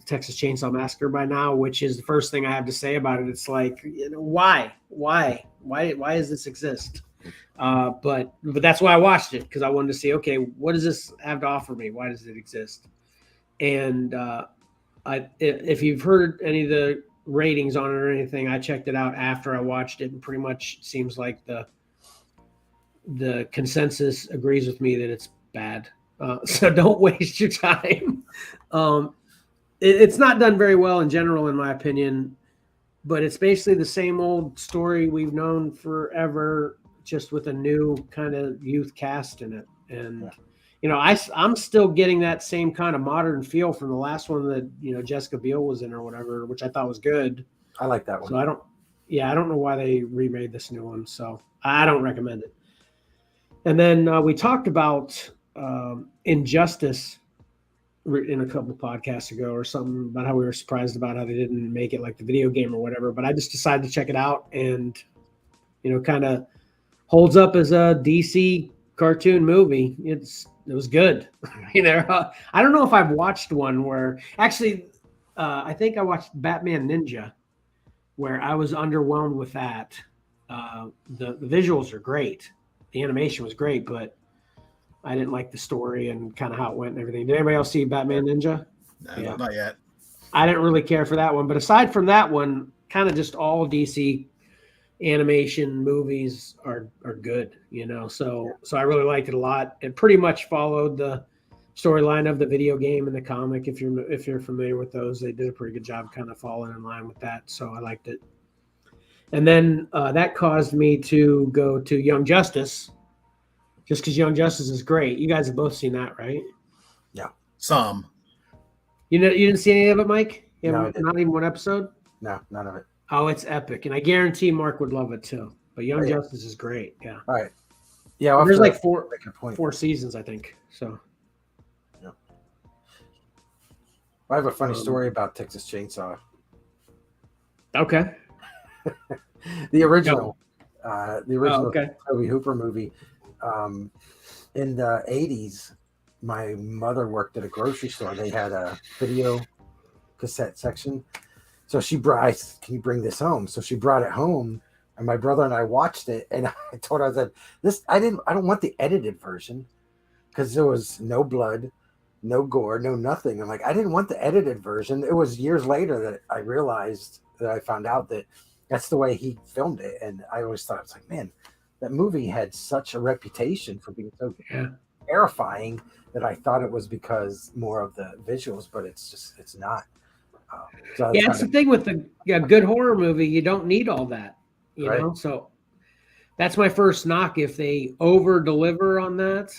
Speaker 1: Texas Chainsaw Massacre by now, which is the first thing I have to say about it. It's like, why does this exist? But that's why I watched it, because I wanted to see, okay, what does this have to offer me? Why does it exist? And if you've heard any of the ratings on it or anything, I checked it out after I watched it, and pretty much seems like the consensus agrees with me that it's bad. So don't waste your time. It's not done very well in general, in my opinion, but it's basically the same old story we've known forever, just with a new kind of youth cast in it. And, I'm still getting that same kind of modern feel from the last one that, Jessica Biel was in or whatever, which I thought was good.
Speaker 3: I like that one.
Speaker 1: So I don't know why they remade this new one. So I don't recommend it. And then we talked about Injustice in a couple of podcasts ago or something about how we were surprised about how they didn't make it like the video game or whatever. But I just decided to check it out and, kind of holds up as a DC cartoon movie. It was good. I don't know if I've watched one where actually I think I watched Batman Ninja where I was underwhelmed with that. The visuals are great. The animation was great, but I didn't like the story and kind of how it went and everything. Did anybody else see Batman Ninja?
Speaker 2: No, not yet.
Speaker 1: I didn't really care for that one. But aside from that one, kind of just all DC animation movies are good, So I really liked it a lot. It pretty much followed the storyline of the video game and the comic. If you're familiar with those, they did a pretty good job kind of falling in line with that. So I liked it. And then that caused me to go to Young Justice, just because Young Justice is great. You guys have both seen that, right?
Speaker 3: Yeah.
Speaker 2: Some.
Speaker 1: You didn't see any of it, Mike?
Speaker 3: No,
Speaker 1: not even one episode?
Speaker 3: No, none of it.
Speaker 1: Oh, it's epic. And I guarantee Mark would love it too. But Young Justice is great. Yeah.
Speaker 3: All right. Yeah.
Speaker 1: There's like four seasons, I think. So.
Speaker 3: Yeah. I have a funny story about Texas Chainsaw.
Speaker 1: Okay.
Speaker 3: The original Tobe Hooper movie. In the 80s, my mother worked at a grocery store. They had a video cassette section. So she brought, can you bring this home? So she brought it home, and my brother and I watched it. And I told her, I said, I don't want the edited version because there was no blood, no gore, no nothing. I'm like, I didn't want the edited version. It was years later that I realized that I found out that that's the way he filmed it. And I always thought, I was like, man, that movie had such a reputation for being so terrifying that I thought it was because more of the visuals, but it's not. So
Speaker 1: that's the thing with the good horror movie. You don't need all that, you know? So that's my first knock. If they over deliver on that,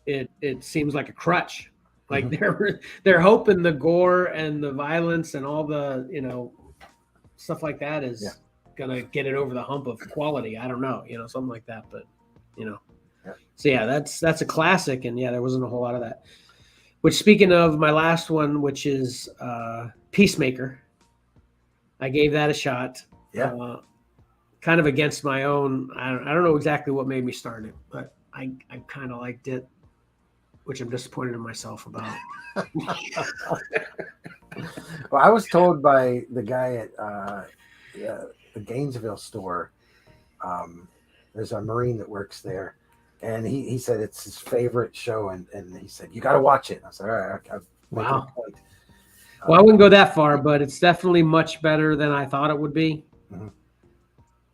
Speaker 1: it seems like a crutch. Like they're hoping the gore and the violence and all the, stuff like that is gonna get it over the hump of quality. I don't know, something like that, but so that's a classic. And there wasn't a whole lot of that. Which, speaking of my last one, which is Peacemaker, I gave that a shot. Yeah. Kind of against my own. I don't know exactly what made me start it, but I kind of liked it, which I'm disappointed in myself about.
Speaker 3: Well, I was told by the guy at the Gainesville store. There's a Marine that works there. And he said it's his favorite show, and he said, you got to watch it. And I said, all right.
Speaker 1: Wow. Well, I wouldn't go that far, but it's definitely much better than I thought it would be. Mm-hmm.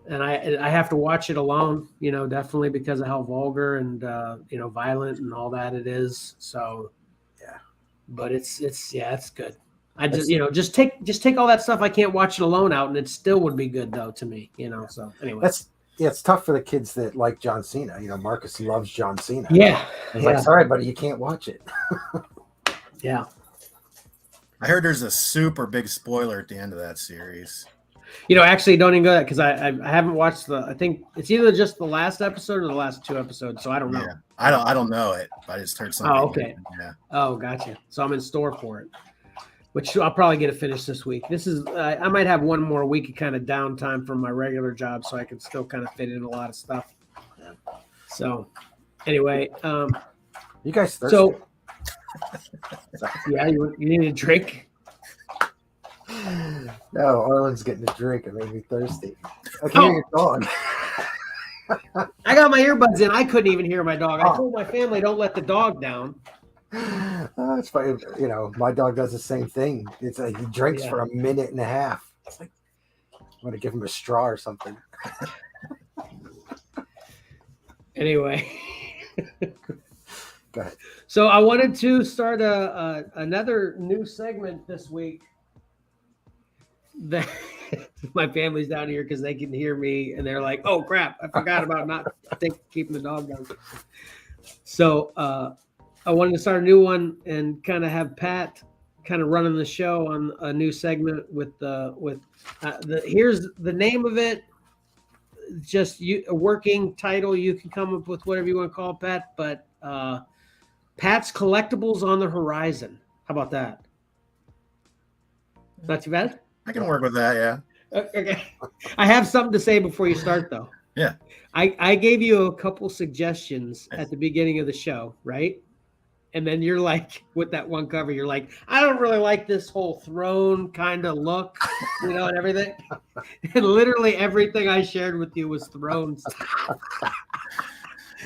Speaker 1: And I have to watch it alone, definitely because of how vulgar and, violent and all that it is. So, but it's good. I just take all that stuff. I can't watch it alone out, and it still would be good though to me, so anyway.
Speaker 3: It's tough for the kids that like John Cena. Marcus loves John Cena.
Speaker 1: Yeah.
Speaker 3: He's like, sorry, buddy, you can't watch it.
Speaker 1: Yeah.
Speaker 2: I heard there's a super big spoiler at the end of that series.
Speaker 1: Actually, don't even go that because I haven't watched I think it's either just the last episode or the last two episodes, so I don't know.
Speaker 2: Yeah. I don't know it. I just heard something.
Speaker 1: Oh, okay. Yeah. Oh, gotcha. So I'm in store for it, which I'll probably get it finished this week. This is I might have one more week of kind of downtime from my regular job, so I can still kind of fit in a lot of stuff. So, anyway,
Speaker 3: you guys thirsty?
Speaker 1: So, you need a drink.
Speaker 3: No, Arlen's getting a drink. It made me thirsty. I can hear your dog.
Speaker 1: I got my earbuds in. I couldn't even hear my dog. I told my family don't let the dog down.
Speaker 3: It's funny, my dog does the same thing. It's like he drinks for a minute and a half. It's like I'm gonna give him a straw or something.
Speaker 1: Anyway,
Speaker 3: Go ahead.
Speaker 1: So I wanted to start another new segment this week. That my family's down here because they can hear me, and they're like, "Oh crap! I forgot about not keeping the dog down." So I wanted to start a new one and kind of have Pat kind of running the show on a new segment with here's the name of it. Just a working title. You can come up with whatever you want to call it, Pat, but Pat's Collectibles on the Horizon. How about that? Not too bad?
Speaker 2: I can work with that, yeah.
Speaker 1: Okay. I have something to say before you start, though.
Speaker 2: Yeah.
Speaker 1: I gave you a couple suggestions at the beginning of the show, right? And then you're like, with that one cover, you're like, I don't really like this whole throne kind of look, and everything. And literally everything I shared with you was thrones. So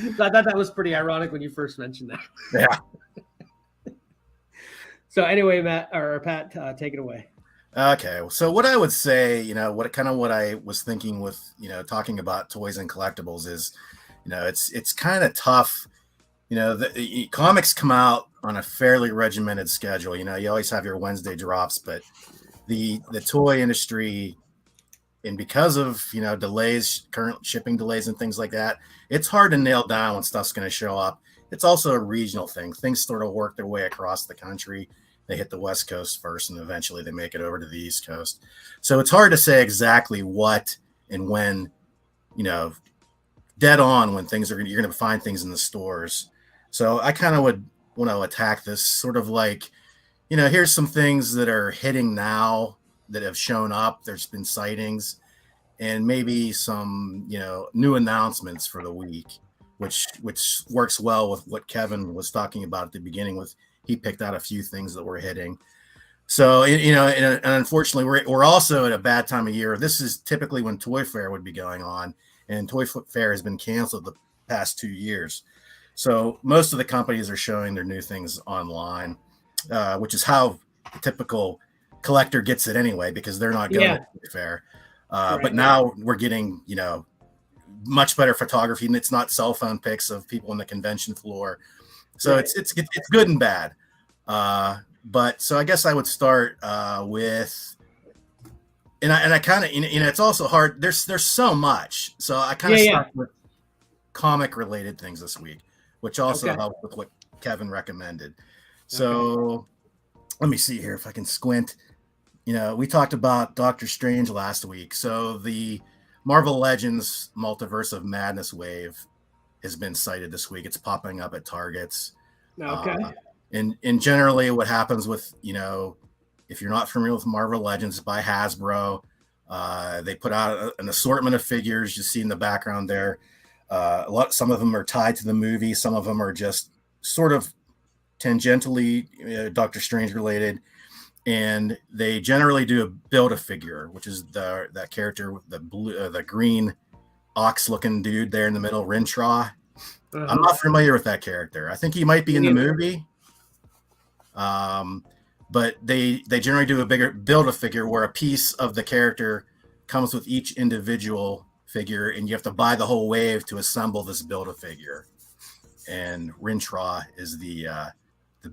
Speaker 1: I thought that was pretty ironic when you first mentioned that.
Speaker 2: Yeah.
Speaker 1: So anyway, Pat, take it away.
Speaker 2: Okay. So what I would say, what I was thinking with, talking about toys and collectibles is, it's kind of tough. The comics come out on a fairly regimented schedule. You always have your Wednesday drops, but the toy industry, and because of, delays, current shipping delays and things like that, it's hard to nail down when stuff's going to show up. It's also a regional thing. Things sort of work their way across the country. They hit the West Coast first, and eventually they make it over to the East Coast. So it's hard to say exactly what and when, dead on when you're going to find things in the stores. So I kind of would want to attack this sort of like, here's some things that are hitting now that have shown up. There's been sightings and maybe some, new announcements for the week, which works well with what Kevin was talking about at the beginning with, he picked out a few things that were hitting. So, and unfortunately we're also at a bad time of year. This is typically when Toy Fair would be going on, and Toy Fair has been canceled the past 2 years. So most of the companies are showing their new things online, which is how the typical collector gets it anyway, because they're not going to Toy Fair. Right. But now we're getting, much better photography, and it's not cell phone pics of people on the convention floor. So right. it's good and bad. But so I guess I would start with, and I kind of, it's also hard. There's so much. So I kind of stuck with comic related things this week, which also helped with what Kevin recommended. So let me see here if I can squint. We talked about Doctor Strange last week. So the Marvel Legends Multiverse of Madness wave has been cited this week. It's popping up at Targets.
Speaker 1: Okay.
Speaker 2: And generally what happens with, if you're not familiar with Marvel Legends by Hasbro, they put out an assortment of figures you see in the background there. Some of them are tied to the movie. Some of them are just sort of tangentially Doctor Strange related. And they generally do a Build-A-Figure, which is that character with the green ox looking dude there in the middle, Rintraw. I'm not familiar with that character. I think he might be in the movie. But they generally do a bigger Build-A-Figure where a piece of the character comes with each individual figure, and you have to buy the whole wave to assemble this Build-A-Figure. And Rintraw is the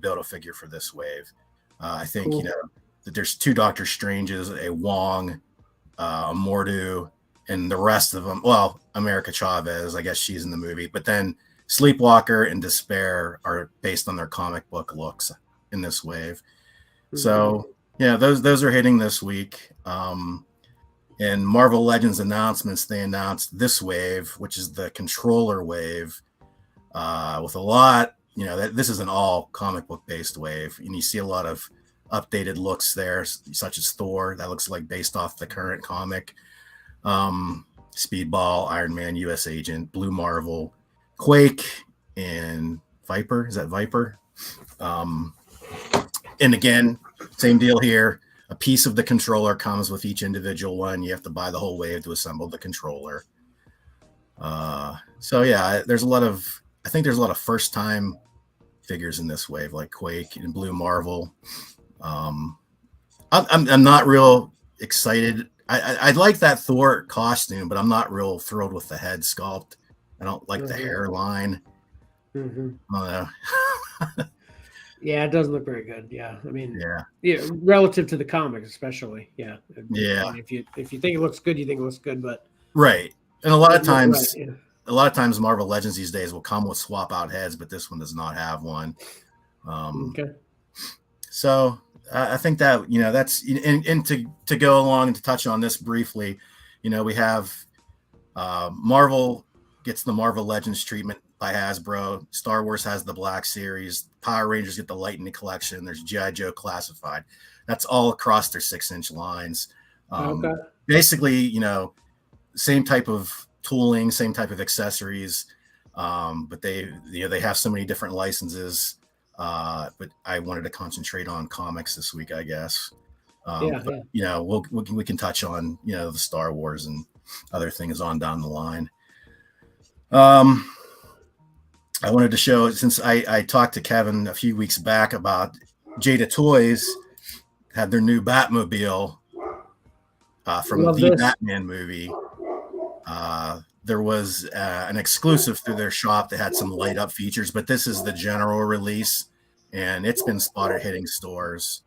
Speaker 2: Build-A-Figure for this wave. I think that there's 2 Doctor Stranges, a Wong, a Mordu, and the rest of them. Well, America Chavez, I guess she's in the movie, but then Sleepwalker and Despair are based on their comic book looks in this wave. Mm-hmm. So those are hitting this week. And Marvel Legends announcements, they announced this wave, which is the controller wave, with a lot. This is an all comic book based wave, and you see a lot of updated looks there, such as Thor. That looks like based off the current comic. Speedball, Iron Man, US Agent, Blue Marvel, Quake, and Viper. Is that Viper? And again, same deal here. A piece of the controller comes with each individual one. You have to buy the whole wave to assemble the controller. There's a lot of first time figures in this wave, like Quake and Blue Marvel. I'm not real excited. I like that Thor costume, but I'm not real thrilled with the head sculpt. I don't like the hairline.
Speaker 1: Mm-hmm.
Speaker 2: I don't know.
Speaker 1: Yeah, it doesn't look very good. Yeah, I mean,
Speaker 2: yeah,
Speaker 1: relative to the comics, especially. Yeah,
Speaker 2: yeah.
Speaker 1: I mean, if you think it looks good, you think it looks good, but
Speaker 2: Right. And a lot of times,
Speaker 1: right, yeah.
Speaker 2: a lot of times, Marvel Legends these days will come with swap out heads, but this one does not have one.
Speaker 1: Okay.
Speaker 2: So I think that that's and to go along and to touch on this briefly, we have Marvel gets the Marvel Legends treatment by Hasbro. Star Wars has the Black Series. Power Rangers get the Lightning Collection. There's G.I. Joe Classified. That's all across their 6-inch lines.
Speaker 1: Okay.
Speaker 2: Basically, same type of tooling, same type of accessories, but they have so many different licenses. But I wanted to concentrate on comics this week, I guess. But, we can touch on the Star Wars and other things on down the line. I wanted to show, since I talked to Kevin a few weeks back about Jada Toys had their new Batmobile from Batman movie. There was an exclusive through their shop that had some light up features, but this is the general release, and it's been spotted hitting stores.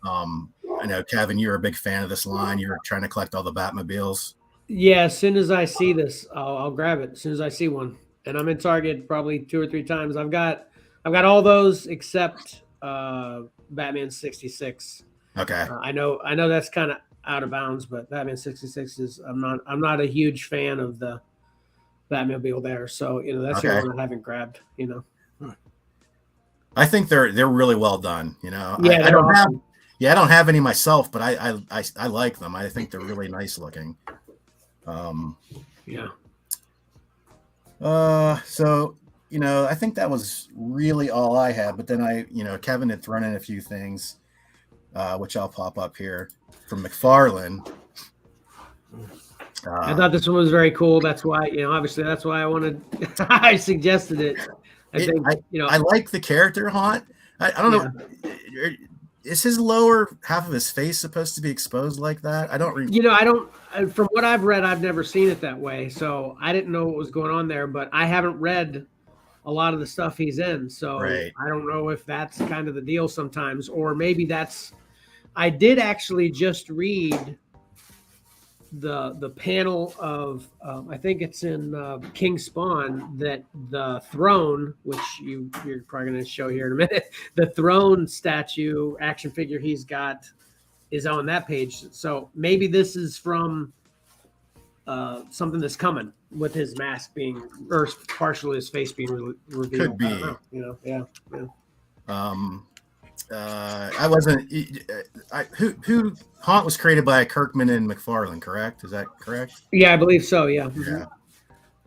Speaker 2: I know, Kevin, you're a big fan of this line. You're trying to collect all the Batmobiles.
Speaker 1: Yeah, as soon as I see this, I'll grab it as soon as I see one. And I'm in Target probably 2 or 3 times. I've got all those except Batman 66.
Speaker 2: Okay.
Speaker 1: I know that's kind of out of bounds, but Batman 66 is I'm not a huge fan of the Batmobile there. So, that's the one I haven't grabbed,
Speaker 2: I think they're really well done,
Speaker 1: Yeah,
Speaker 2: I don't have any myself, but I like them. I think they're really nice looking.
Speaker 1: Yeah.
Speaker 2: So, I think that was really all I had, but then Kevin had thrown in a few things, which I'll pop up here from McFarlane.
Speaker 1: I thought this one was very cool. That's why, obviously that's why I wanted, I suggested it.
Speaker 2: I like the character Haunt. I don't know. Is his lower half of his face supposed to be exposed like that? I don't.
Speaker 1: From what I've read, I've never seen it that way. So I didn't know what was going on there, but I haven't read a lot of the stuff he's in. So I don't know if that's kind of the deal sometimes, or maybe I did actually just read the panel of I think it's in King Spawn, that the throne, which you're probably going to show here in a minute, the throne statue action figure he's got is on that page. So maybe this is from something that's coming with his mask being, or partially his face being revealed.
Speaker 2: Could be.
Speaker 1: Yeah.
Speaker 2: I wasn't. Who Haunt was created by Kirkman and McFarlane, correct? Is that correct?
Speaker 1: Yeah, I believe so. Yeah.
Speaker 2: Yeah.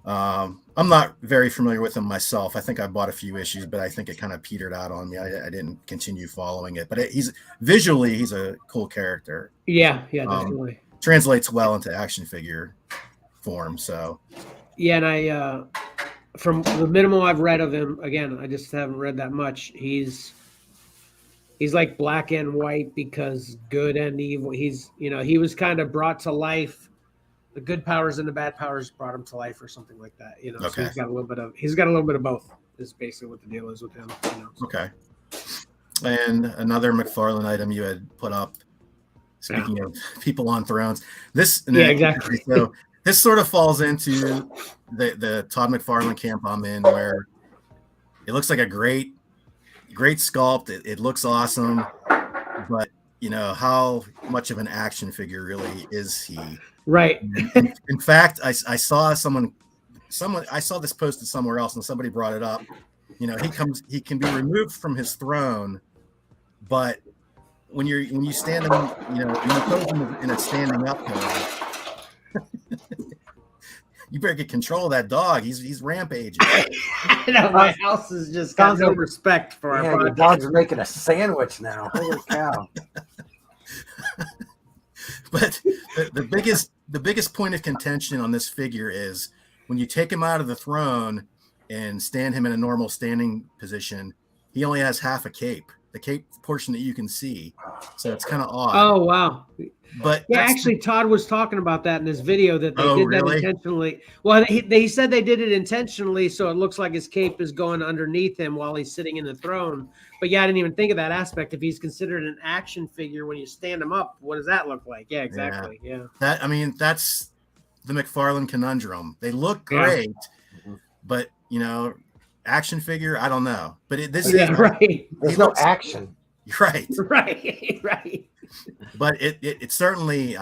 Speaker 2: I'm not very familiar with him myself. I think I bought a few issues, but I think it kind of petered out on me. I didn't continue following it. But he's a cool character.
Speaker 1: Yeah, definitely.
Speaker 2: Translates well into action figure form. So.
Speaker 1: Yeah, and I from the minimal I've read of him, again, I just haven't read that much. He's like black and white because good and evil. He was kind of brought to life. The good powers and the bad powers brought him to life, or something like that.
Speaker 2: Okay.
Speaker 1: So he's got a little bit of both. Is basically what the deal is with him.
Speaker 2: Okay. And another McFarlane item you had put up. Speaking of people on thrones,
Speaker 1: exactly.
Speaker 2: So this sort of falls into the Todd McFarlane camp I'm in, where it looks like a great sculpt. It looks awesome, but how much of an action figure really is he?
Speaker 1: Right.
Speaker 2: In fact, I saw I saw this posted somewhere else, and somebody brought it up. He can be removed from his throne, but when you stand him, when you pose him in a standing up pose, you better get control of that dog. He's rampaging.
Speaker 1: My house has just got no respect for our podcast.
Speaker 3: Your dog's making a sandwich now. Holy cow.
Speaker 2: But the biggest point of contention on this figure is when you take him out of the throne and stand him in a normal standing position, he only has half a cape. portion that you can see. So it's kind of odd.
Speaker 1: Oh, wow.
Speaker 2: But
Speaker 1: yeah, actually, Todd was talking about that in his video that they did that intentionally. Well, he said they did it intentionally, so it looks like his cape is going underneath him while he's sitting in the throne. But yeah, I didn't even think of that aspect. If he's considered an action figure when you stand him up, what does that look like? Yeah, exactly. Yeah.
Speaker 2: That's the McFarlane conundrum. They look great, but action figure, I don't know. But this is
Speaker 1: right.
Speaker 3: There's no action.
Speaker 2: Right.
Speaker 1: Right.
Speaker 2: But it certainly,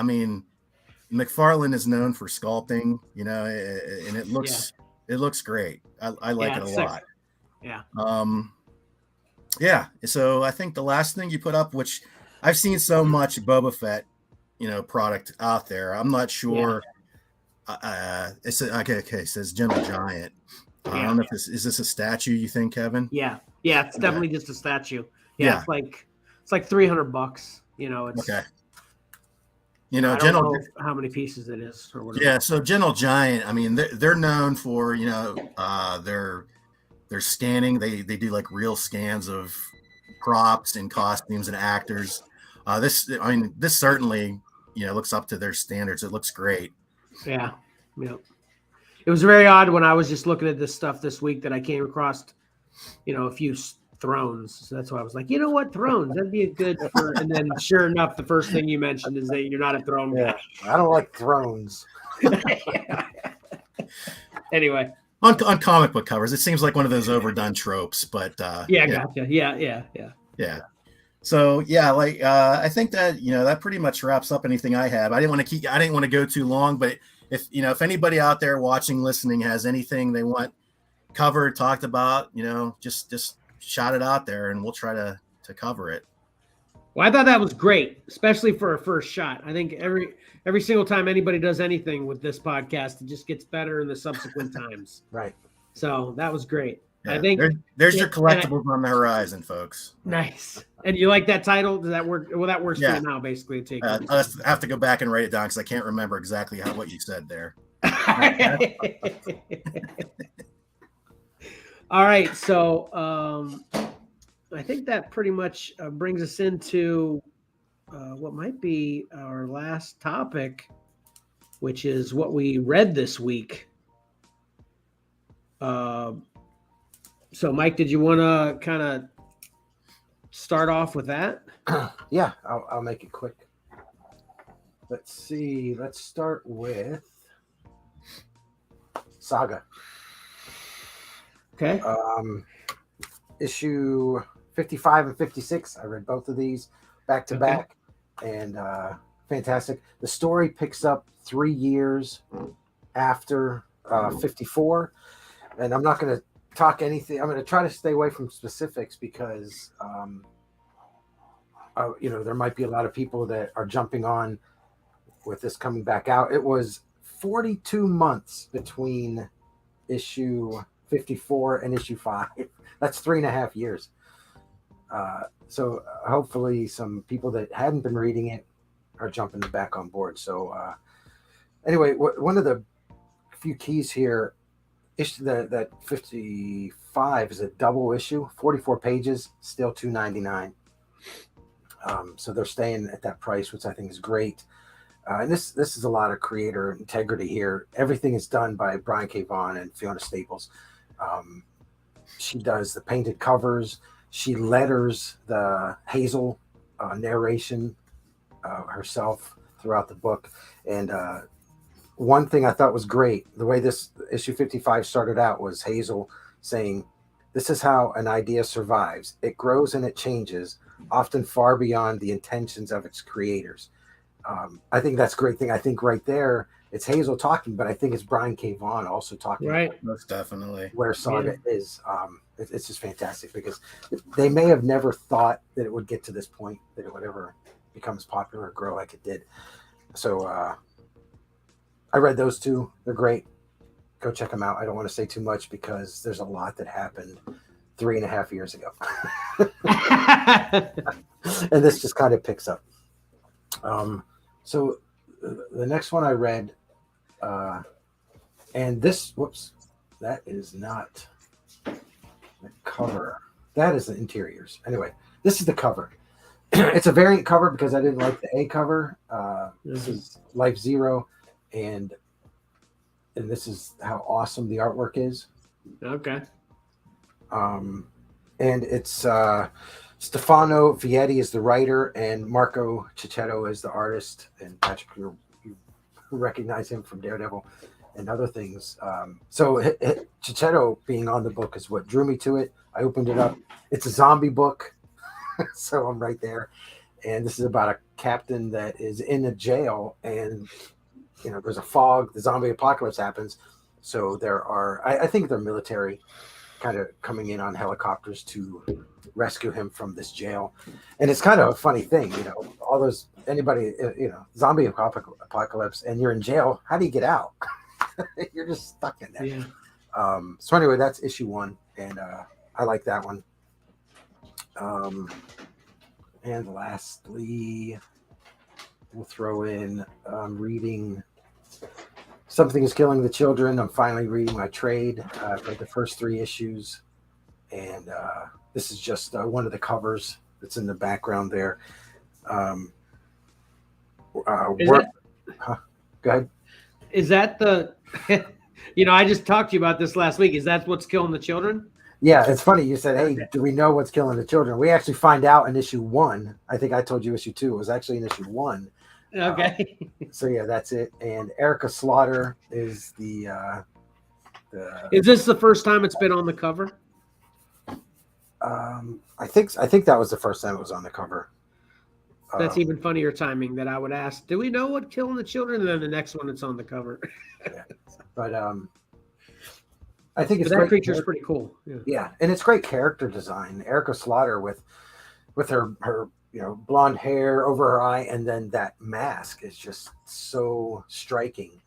Speaker 2: McFarlane is known for sculpting, and it looks great. I like it a lot.
Speaker 1: Yeah.
Speaker 2: Yeah. So I think the last thing you put up, which I've seen so much Boba Fett, product out there. I'm not sure. It's okay. It says Gentle Giant. I don't know if is this a statue, you think, Kevin?
Speaker 1: Yeah. It's definitely just a statue. Yeah. It's like $300. It's
Speaker 2: okay.
Speaker 1: I don't know how many pieces it is or whatever.
Speaker 2: Yeah, so Gentle Giant, they're known for their scanning. They do like real scans of props and costumes and actors. This certainly looks up to their standards. It looks great.
Speaker 1: Yeah. It was very odd when I was just looking at this stuff this week that I came across, a few thrones. So that's why I was like, you know what, thrones, that'd be a good for. And then sure enough, the first thing you mentioned is that you're not a throne guy.
Speaker 3: I don't like thrones.
Speaker 1: Anyway,
Speaker 2: on comic book covers, it seems like one of those overdone tropes, but
Speaker 1: gotcha. Yeah.
Speaker 2: So I think that that pretty much wraps up anything I have. I didn't want to go too long, but if anybody out there watching, listening has anything they want covered, talked about, just shot it out there and we'll try to cover it.
Speaker 1: Well, I thought that was great, especially for a first shot. I think every single time anybody does anything with this podcast, it just gets better in the subsequent times.
Speaker 3: Right.
Speaker 1: So that was great.
Speaker 2: Yeah,
Speaker 1: I think
Speaker 2: there's your collectibles on the horizon, folks.
Speaker 1: Nice. And you like that title? Does that work? Well, that works for you now, basically.
Speaker 2: I have to go back and write it down because I can't remember exactly what you said there.
Speaker 1: All right, so I think that pretty much brings us into what might be our last topic, which is what we read this week. So, Mike, did you want to kind of start off with that?
Speaker 3: Yeah, I'll make it quick. Let's see. Let's start with Saga.
Speaker 1: Okay.
Speaker 3: Issue 55 and 56. I read both of these back to back, and fantastic. The story picks up 3 years after 54, and I'm not going to talk anything. I'm going to try to stay away from specifics because, there might be a lot of people that are jumping on with this coming back out. It was 42 months between issue 54 and issue 5. That's 3.5 years. So hopefully some people that hadn't been reading it are jumping back on board. So anyway, one of the few keys here is that 55 is a double issue, 44 pages, still $2.99. So they're staying at that price, which I think is great. And this is a lot of creator integrity here. Everything is done by Brian K. Vaughan and Fiona Staples. She does the painted covers. She letters the Hazel narration herself throughout the book. And one thing I thought was great, the way this issue 55 started out was Hazel saying, "This is how an idea survives. It grows and it changes, often far beyond the intentions of its creators." I think that's a great thing. I think right there, it's Hazel talking, but I think it's Brian K. Vaughan also talking.
Speaker 1: Right.
Speaker 2: Most definitely.
Speaker 3: Where Saga is. It's just fantastic because they may have never thought that it would get to this point, that it would ever become as popular or grow like it did. So I read those two. They're great. Go check them out. I don't want to say too much because there's a lot that happened 3.5 years ago. And this just kind of picks up. So the next one I read, and this, that is not the cover. That is the interiors. Anyway, This is the cover. It's a variant cover because I didn't like the A cover. This is Life Zero, and this is how awesome the artwork is.
Speaker 1: Okay.
Speaker 3: And it's Stefano Vietti is the writer, and Marco Cicchetto is the artist. And Patrick, you recognize him from Daredevil and other things. So Cicchetto being on the book is what drew me to it. I opened it up. It's a zombie book, so I'm right there. And this is about a captain that is in a jail, and there's a fog. The zombie apocalypse happens, so there are. I think they're military, kind of coming in on helicopters to rescue him from this jail. And it's kind of a funny thing, all those zombie apocalypse, and you're in jail. How do you get out? You're just stuck in there.
Speaker 1: Yeah.
Speaker 3: So anyway, that's issue 1, and I like that one. And lastly, we'll throw in reading Something is Killing the Children. I'm finally reading my trade. I've read the first 3 issues, and this is just one of the covers that's in the background there. Go ahead.
Speaker 1: Is that the I just talked to you about this last week. Is that what's killing the children?
Speaker 3: Yeah, it's funny. You said, hey, do we know what's killing the children? We actually find out in issue 1. I think I told you issue 2. It was actually in issue 1.
Speaker 1: Okay.
Speaker 3: So yeah, that's it. And Erica Slaughter is the
Speaker 1: Is this the first time it's been on the cover?
Speaker 3: I think that was the first time it was on the cover.
Speaker 1: That's even funnier timing that I would ask, do we know what killing the children? And then the next one it's on the cover.
Speaker 3: Yeah. But I think it's
Speaker 1: that creature's pretty cool.
Speaker 3: Yeah, and it's great character design. Erica Slaughter with her blonde hair over her eye, and then that mask is just so striking.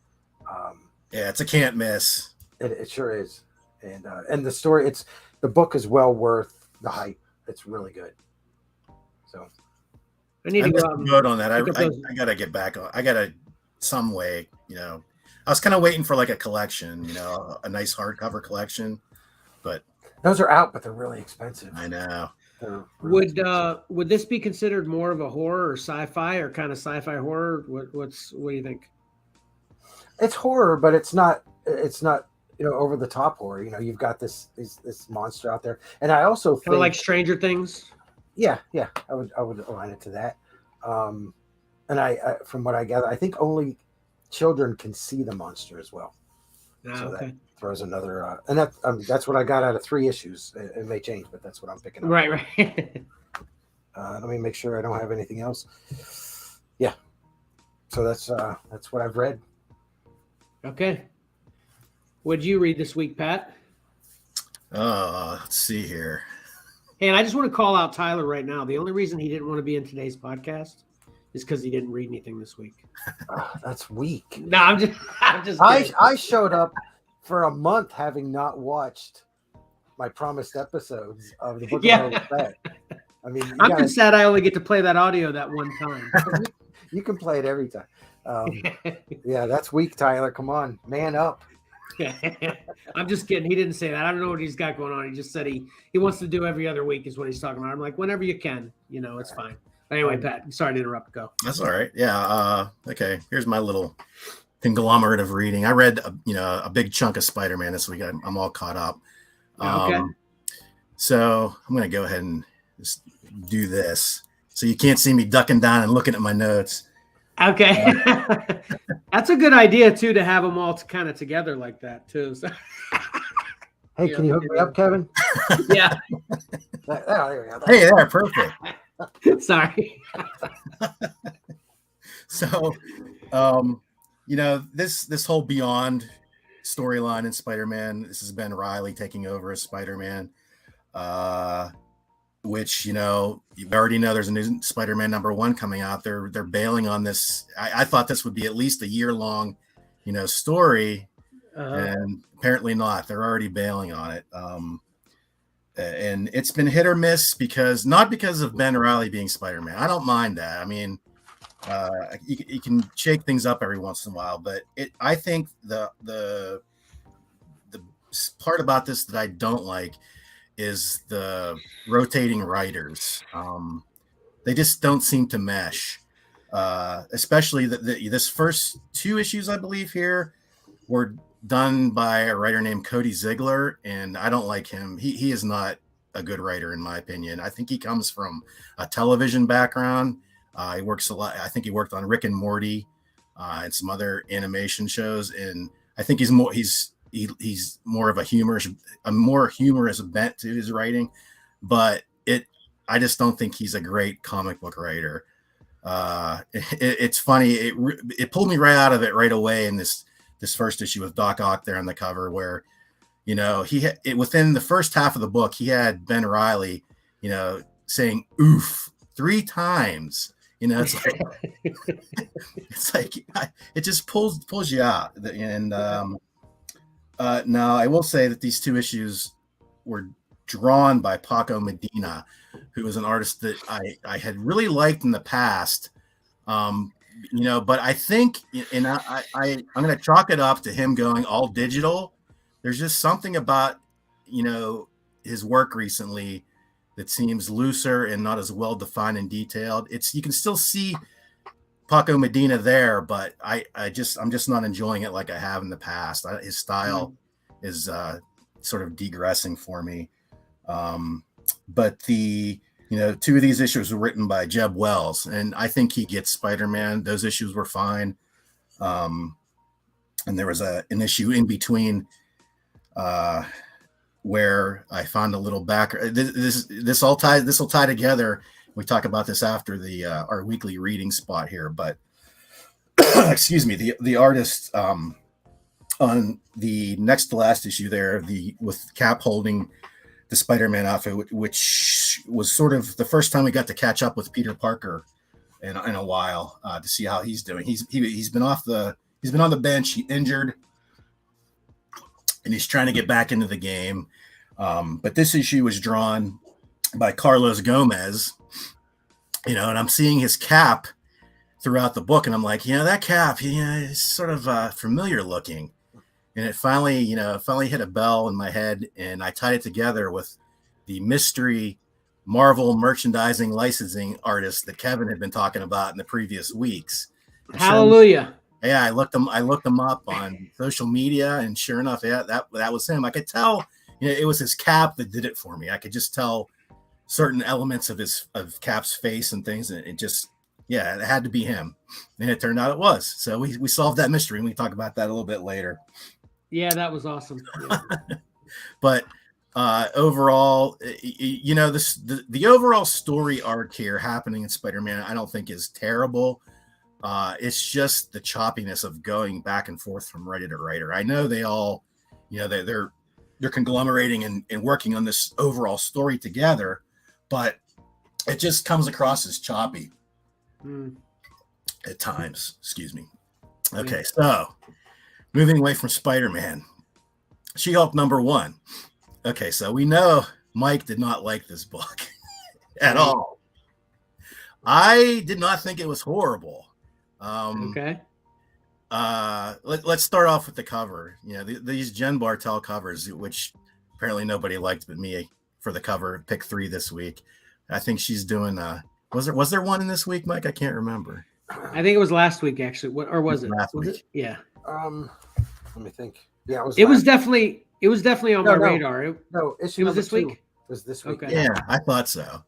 Speaker 2: Yeah, it's a can't miss.
Speaker 3: It sure is. And the story, the book is well worth the hype. It's really good. So
Speaker 1: I need to go out
Speaker 2: and vote on that. I gotta get back on. I gotta some way, I was kind of waiting for like a collection, a nice hardcover collection, but
Speaker 3: those are out, but they're really expensive.
Speaker 2: I know.
Speaker 1: Would this be considered more of a horror or sci-fi, or kind of sci-fi horror? What do you think?
Speaker 3: It's horror, but it's not over the top horror. You've got this monster out there, and I also think
Speaker 1: like Stranger Things.
Speaker 3: Yeah, I would align it to that. And I from what I gather, I think only children can see the monster as well. So that throws another, and that's what I got out of 3 issues. It may change, but that's what I'm picking up.
Speaker 1: Right.
Speaker 3: Let me make sure I don't have anything else. Yeah. So that's what I've read.
Speaker 1: Okay. What'd you read this week, Pat?
Speaker 2: Let's see here.
Speaker 1: Hey, and I just want to call out Tyler right now. The only reason he didn't want to be in today's podcast is because he didn't read anything this week.
Speaker 3: That's weak.
Speaker 1: No, I'm just
Speaker 3: I showed up for a month having not watched my promised episodes of the Book of Boba Fett. I mean,
Speaker 1: I'm just sad I only get to play that audio that one time.
Speaker 3: You can play it every time. Yeah, that's weak, Tyler. Come on, man up.
Speaker 1: I'm just kidding. He didn't say that. I don't know what he's got going on. He just said he wants to do every other week is what he's talking about. I'm like, whenever you can, it's fine. Anyway, Pat, sorry to interrupt. Go.
Speaker 2: That's all right. Yeah. Okay. Here's my little conglomerate of reading. I read, a big chunk of Spider-Man this week. I'm all caught up.
Speaker 1: Okay.
Speaker 2: So I'm going to go ahead and just do this. So you can't see me ducking down and looking at my notes.
Speaker 1: Okay. That's a good idea too, to have them all kind of together like that too. So.
Speaker 3: Hey, can you hook me up, Kevin?
Speaker 1: Yeah.
Speaker 3: There we go.
Speaker 2: Hey, there, perfect.
Speaker 1: Sorry.
Speaker 2: So, this whole Beyond storyline in Spider-Man, this is Ben Reilly taking over as Spider-Man, which, you already know there's a new Spider-Man #1 coming out. They're bailing on this. I thought this would be at least a year-long, story, and apparently not. They're already bailing on it. And it's been hit or miss not because of Ben Reilly being Spider-Man. I don't mind that. I mean, you can shake things up every once in a while, but I think the part about this that I don't like is the rotating writers. They just don't seem to mesh. Especially this first 2 issues, I believe, here were done by a writer named Cody Ziegler, and I don't like him. He is not a good writer, in my opinion. I think he comes from a television background. He works a lot. I think he worked on Rick and Morty and some other animation shows, and I think he's more of a more humorous bent to his writing. But I just don't think he's a great comic book writer. It's funny. It pulled me right out of it right away in this first issue with Doc Ock there on the cover, where, you know, within the first half of the book, he had Ben Reilly, you know, saying "oof" 3 times. You know, it's like it just pulls you out. And now I will say that these 2 issues were drawn by Paco Medina, who is an artist that I had really liked in the past. You know, but I think, and I'm going to chalk it up to him going all digital. There's just something about, you know, his work recently that seems looser and not as well defined and detailed. You can still see Paco Medina there, but I'm just not enjoying it like I have in the past. His style is sort of degressing for me. But 2 of these issues were written by Jeb Wells, and I think he gets Spider-Man. Those issues were fine. And there was an issue in between where I found a little back. This will tie together. We talk about this after our weekly reading spot here, but excuse me, the artist on the next to last issue there, with Cap holding the Spider-Man outfit, which was sort of the first time we got to catch up with Peter Parker in a while, to see how he's doing. He's been on the bench, he injured, and he's trying to get back into the game. But this issue was drawn by Carlos Gomez, you know, and I'm seeing his cap throughout the book, and I'm like, that cap, is sort of familiar looking. And it finally hit a bell in my head, and I tied it together with the mystery Marvel merchandising licensing artist that Kevin had been talking about in the previous weeks.
Speaker 1: Hallelujah.
Speaker 2: Yeah, I looked him up on social media, and sure enough, yeah, that was him. I could tell, it was his cap that did it for me. I could just tell certain elements of Cap's face and things, and it had to be him. And it turned out it was. So we solved that mystery, and we talk about that a little bit later.
Speaker 1: Yeah, that was awesome. Yeah.
Speaker 2: But overall, the overall story arc here happening in Spider-Man, I don't think is terrible. It's just the choppiness of going back and forth from writer to writer. I know they all, they're conglomerating and working on this overall story together, but it just comes across as choppy at times. Excuse me. Okay, so moving away from Spider-Man, She-Hulk #1. Okay, so we know Mike did not like this book at all. I did not think it was horrible.
Speaker 1: Okay.
Speaker 2: Let's start off with the cover. These Jen Bartel covers, which apparently nobody liked but me for the cover. Pick 3 this week. I think she's doing. Was there one in this week, Mike? I can't remember.
Speaker 1: I think it was last week, actually. Or was it?
Speaker 2: Last week?
Speaker 1: Yeah.
Speaker 3: Let me think. Yeah,
Speaker 1: it was definitely on my radar. It was this week.
Speaker 3: It was this week.
Speaker 1: Okay.
Speaker 2: Yeah, I thought so.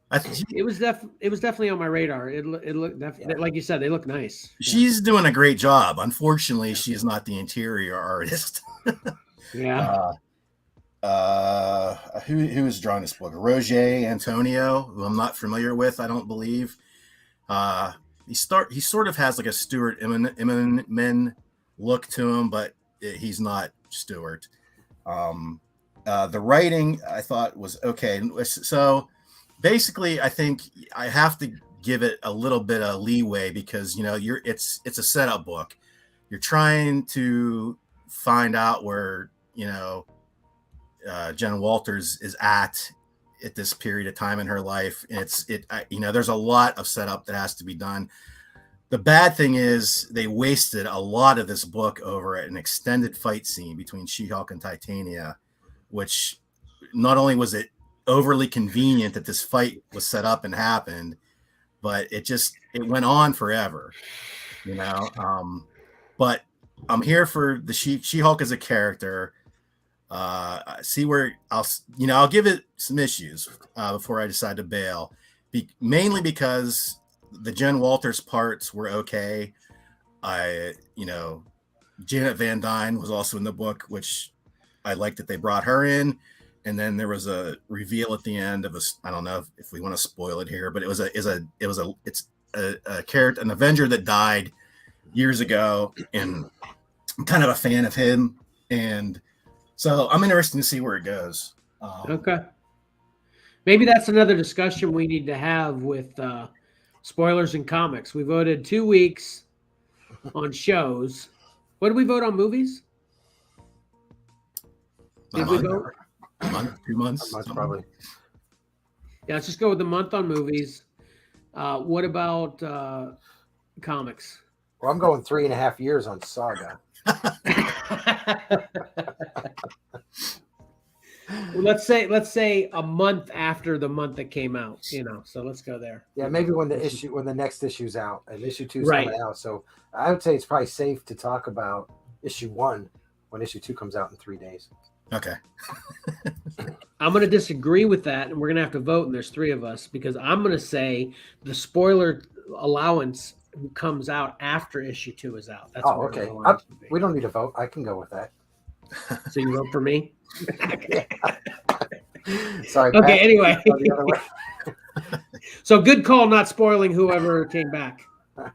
Speaker 1: It was definitely on my radar. It looked like you said, they look nice.
Speaker 2: She's doing a great job. Unfortunately, she's not the interior artist.
Speaker 1: Yeah.
Speaker 2: Who is drawing this book? Roger Antonio, who I'm not familiar with. I don't believe. He sort of has like a Stuart Immonen look to him, but he's not Stuart. The writing I thought was okay. So basically, I think I have to give it a little bit of leeway because it's a setup book. You're trying to find out where Jen Walters is at this period of time in her life. And there's a lot of setup that has to be done. The bad thing is they wasted a lot of this book over an extended fight scene between She-Hulk and Titania, which not only was it overly convenient that this fight was set up and happened, but it went on forever, you know. But I'm here for the She-Hulk as a character. See where I'll give it some issues before I decide to bail. Mainly because the Jen Walters parts were okay. Janet Van Dyne was also in the book, which I liked that they brought her in. And then there was a reveal at the end of I don't know if we want to spoil it here, but it's a character, an Avenger that died years ago, and I'm kind of a fan of him. And so I'm interested to see where it goes.
Speaker 1: Okay. Maybe that's another discussion we need to have with spoilers in comics. We voted 2 weeks on shows. What did we vote on movies? Did we vote?
Speaker 2: A month, 2 months?
Speaker 3: A month, probably.
Speaker 1: Yeah, let's just go with the month on movies. What about comics?
Speaker 3: Well, I'm going 3.5 years on Saga.
Speaker 1: Well, let's say a month after the month that came out, so let's go there.
Speaker 3: Yeah, maybe when the next issue's out and issue 2 is coming out. So I would say it's probably safe to talk about issue 1 when issue 2 comes out in 3 days.
Speaker 2: Okay.
Speaker 1: I'm going to disagree with that, and we're going to have to vote, and there's 3 of us, because I'm going to say the spoiler allowance comes out after issue 2 is out. That's
Speaker 3: okay. We don't need to vote. I can go with that.
Speaker 1: So you vote for me?
Speaker 3: Sorry.
Speaker 1: Okay, anyway. So good call not spoiling whoever came back.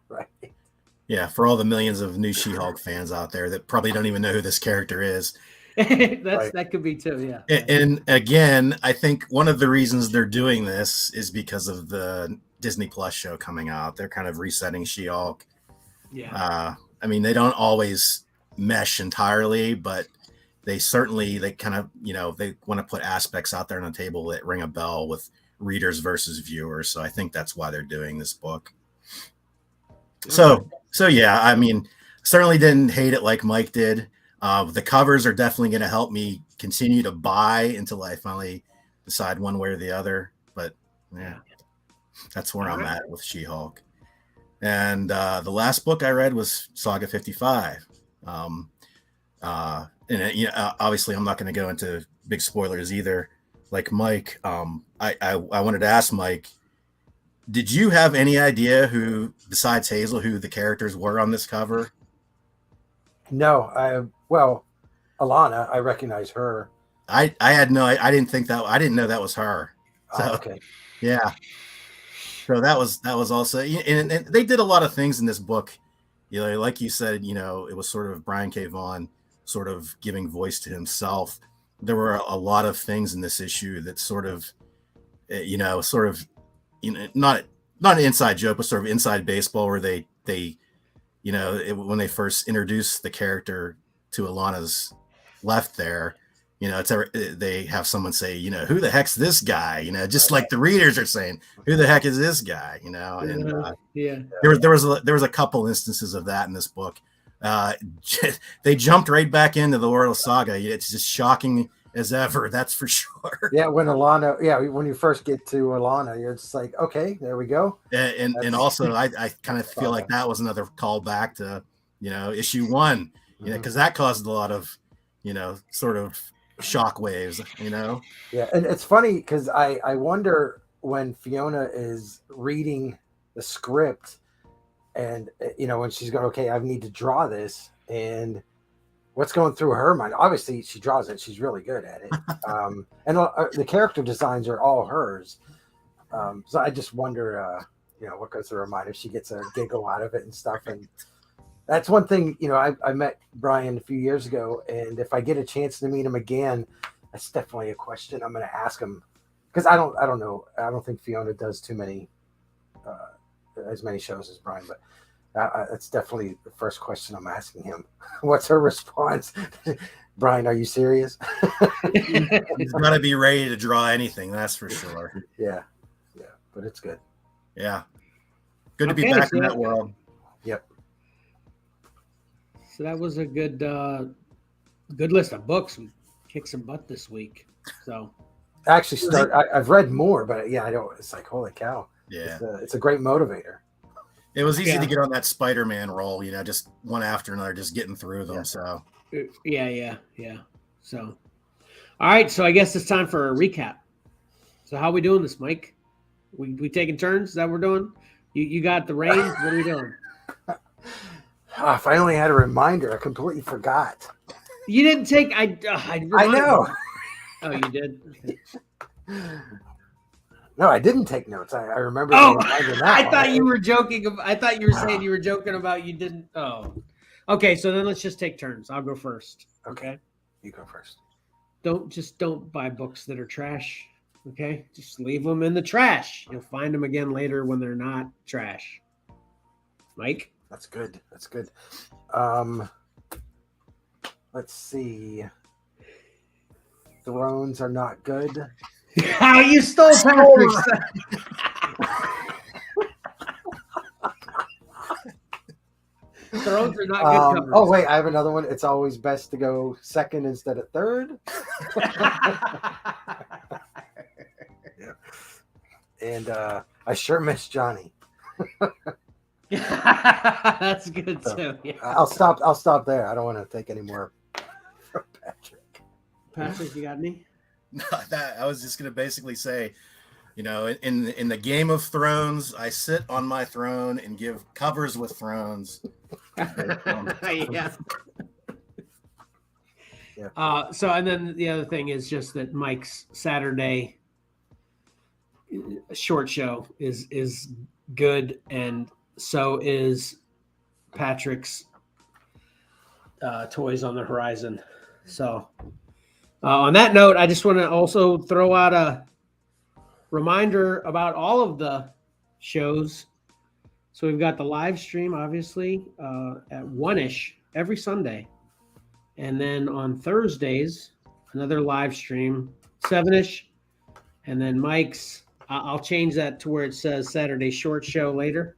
Speaker 3: Right.
Speaker 2: Yeah, for all the millions of new She-Hulk fans out there that probably don't even know who this character is.
Speaker 1: That could be too, yeah.
Speaker 2: And again, I think one of the reasons they're doing this is because of the Disney Plus show coming out. They're kind of resetting She-Hulk.
Speaker 1: Yeah.
Speaker 2: I mean, they don't always mesh entirely, but they kind of, they want to put aspects out there on the table that ring a bell with readers versus viewers. So I think that's why they're doing this book. So yeah, I mean, certainly didn't hate it like Mike did. The covers are definitely going to help me continue to buy until I finally decide one way or the other. But yeah, that's where I'm at with She-Hulk. And the last book I read was Saga 55. And obviously I'm not going to go into big spoilers either. Like Mike, I wanted to ask Mike, did you have any idea who, besides Hazel, who the characters were on this cover?
Speaker 3: No, Alana, I recognize her.
Speaker 2: I had I didn't know that was her. So,
Speaker 3: okay.
Speaker 2: Yeah. So that was also, and they did a lot of things in this book. Like you said, it was sort of Brian K. Vaughan sort of giving voice to himself. There were a lot of things in this issue that not an inside joke, but sort of inside baseball, where they when they first introduced the character to Alana's left there, they have someone say, who the heck's this guy? Just like the readers are saying, who the heck is this guy? And there was a couple instances of that in this book. They jumped right back into the world of Saga. It's just shocking as ever, that's for sure.
Speaker 3: Yeah, when you first get to Alana, you're just like, okay, there we go.
Speaker 2: And also I kind of feel like that was another callback to issue 1, because that caused a lot of sort of shock waves.
Speaker 3: Yeah, and it's funny because I wonder when Fiona is reading the script, and when she's going, okay, I need to draw this, and what's going through her mind. Obviously she draws it, she's really good at it. And the character designs are all hers, so I just wonder what goes through her mind, if she gets a giggle out of it and stuff. And that's one thing, I met Brian a few years ago, and if I get a chance to meet him again, that's definitely a question I'm going to ask him, because I don't know, I don't think Fiona does too many as many shows as Brian, but that's definitely the first question I'm asking him. What's her response? Brian, are you serious?
Speaker 2: He's got to be ready to draw anything, that's for sure.
Speaker 3: Yeah, but it's good.
Speaker 2: Yeah, good to be back in that world.
Speaker 3: Yep.
Speaker 1: So that was a good list of books. We kicked some butt this week. So
Speaker 3: actually start. I've read more, but yeah, I don't. It's like holy cow.
Speaker 2: Yeah,
Speaker 3: it's a great motivator.
Speaker 2: It was easy to get on that Spider-Man roll, just one after another, just getting through them. So
Speaker 1: yeah. So, all right. So I guess it's time for a recap. So how are we doing this, Mike? We taking turns? Is that what we're doing? You got the reins? What are we doing?
Speaker 3: If I only had a reminder, I completely forgot.
Speaker 1: You didn't take. I
Speaker 3: know.
Speaker 1: Oh, you did.
Speaker 3: No, I didn't take notes. I remember.
Speaker 1: Oh, I thought you were joking. I thought you were saying you were joking about you didn't. Oh, okay. So then let's just take turns. I'll go first. Okay.
Speaker 3: You go first.
Speaker 1: Don't buy books that are trash. Okay, just leave them in the trash. You'll find them again later when they're not trash. Mike?
Speaker 3: That's good. Let's see. Thrones are not good.
Speaker 1: How you stole Patrick's? Thrones are not good covers.
Speaker 3: Oh wait, I have another one. It's always best to go second instead of third. And I sure miss Johnny.
Speaker 1: That's good too. Yeah.
Speaker 3: I'll stop there. I don't want to take any more from Patrick.
Speaker 1: Patrick, you got any?
Speaker 2: No, I was just gonna basically say, in the Game of Thrones, I sit on my throne and give covers with thrones.
Speaker 1: Yeah. So and then the other thing is just that Mike's Saturday short show is good, and so is Patrick's Toys on the Horizon. So on that note, I just want to also throw out a reminder about all of the shows. So we've got the live stream, obviously, at 1-ish every Sunday. And then on Thursdays, another live stream, 7-ish. And then Mike's, I'll change that to where it says Saturday short show later.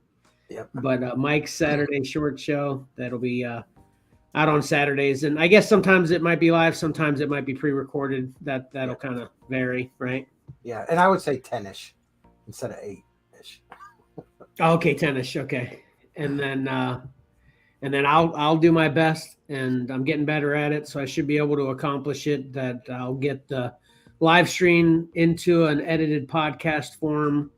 Speaker 3: Yep.
Speaker 1: But Mike's Saturday short show, that'll be out on Saturdays. And I guess sometimes it might be live, sometimes it might be pre-recorded. That'll kind of vary, right?
Speaker 3: Yeah, and I would say 10-ish instead of 8-ish.
Speaker 1: Okay, 10-ish. Okay. And then I'll do my best, and I'm getting better at it, so I should be able to accomplish it. That I'll get the live stream into an edited podcast form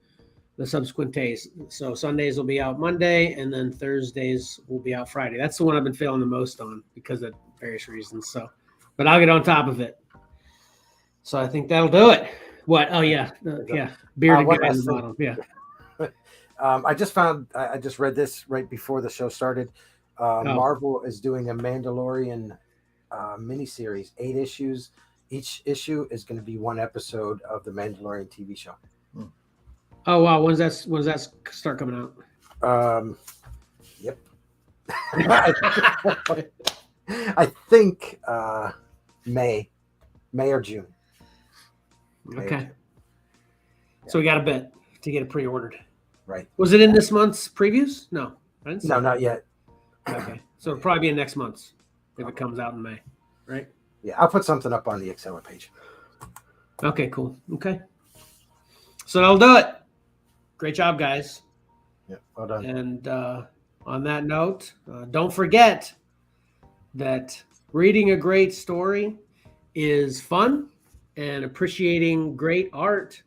Speaker 1: the subsequent days. So Sundays will be out Monday, and then Thursdays will be out Friday. That's the one I've been failing the most on because of various reasons. So, but I'll get on top of it. So I think that'll do it. What? Oh yeah, yeah. Bearded guy in the bottom. Yeah.
Speaker 3: I just read this right before the show started. Marvel is doing a Mandalorian miniseries, 8 issues. Each issue is going to be one episode of the Mandalorian TV show.
Speaker 1: Oh wow! When's that start coming out?
Speaker 3: Yep. I think May or June.
Speaker 1: Okay. So we got a bit to get it pre-ordered.
Speaker 3: Right.
Speaker 1: Was it in this month's previews? No. I didn't see
Speaker 3: No,
Speaker 1: it.
Speaker 3: not yet.
Speaker 1: Okay. So it'll probably be in next month's if it comes out in May, right?
Speaker 3: Yeah, I'll put something up on the Excel page.
Speaker 1: Okay, cool. Okay. So that'll do it. Great job, guys.
Speaker 3: Yeah, well done.
Speaker 1: And on that note, don't forget that reading a great story is fun and appreciating great art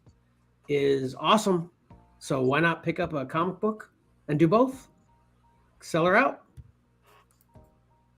Speaker 1: is awesome. So why not pick up a comic book and do both? Seller out.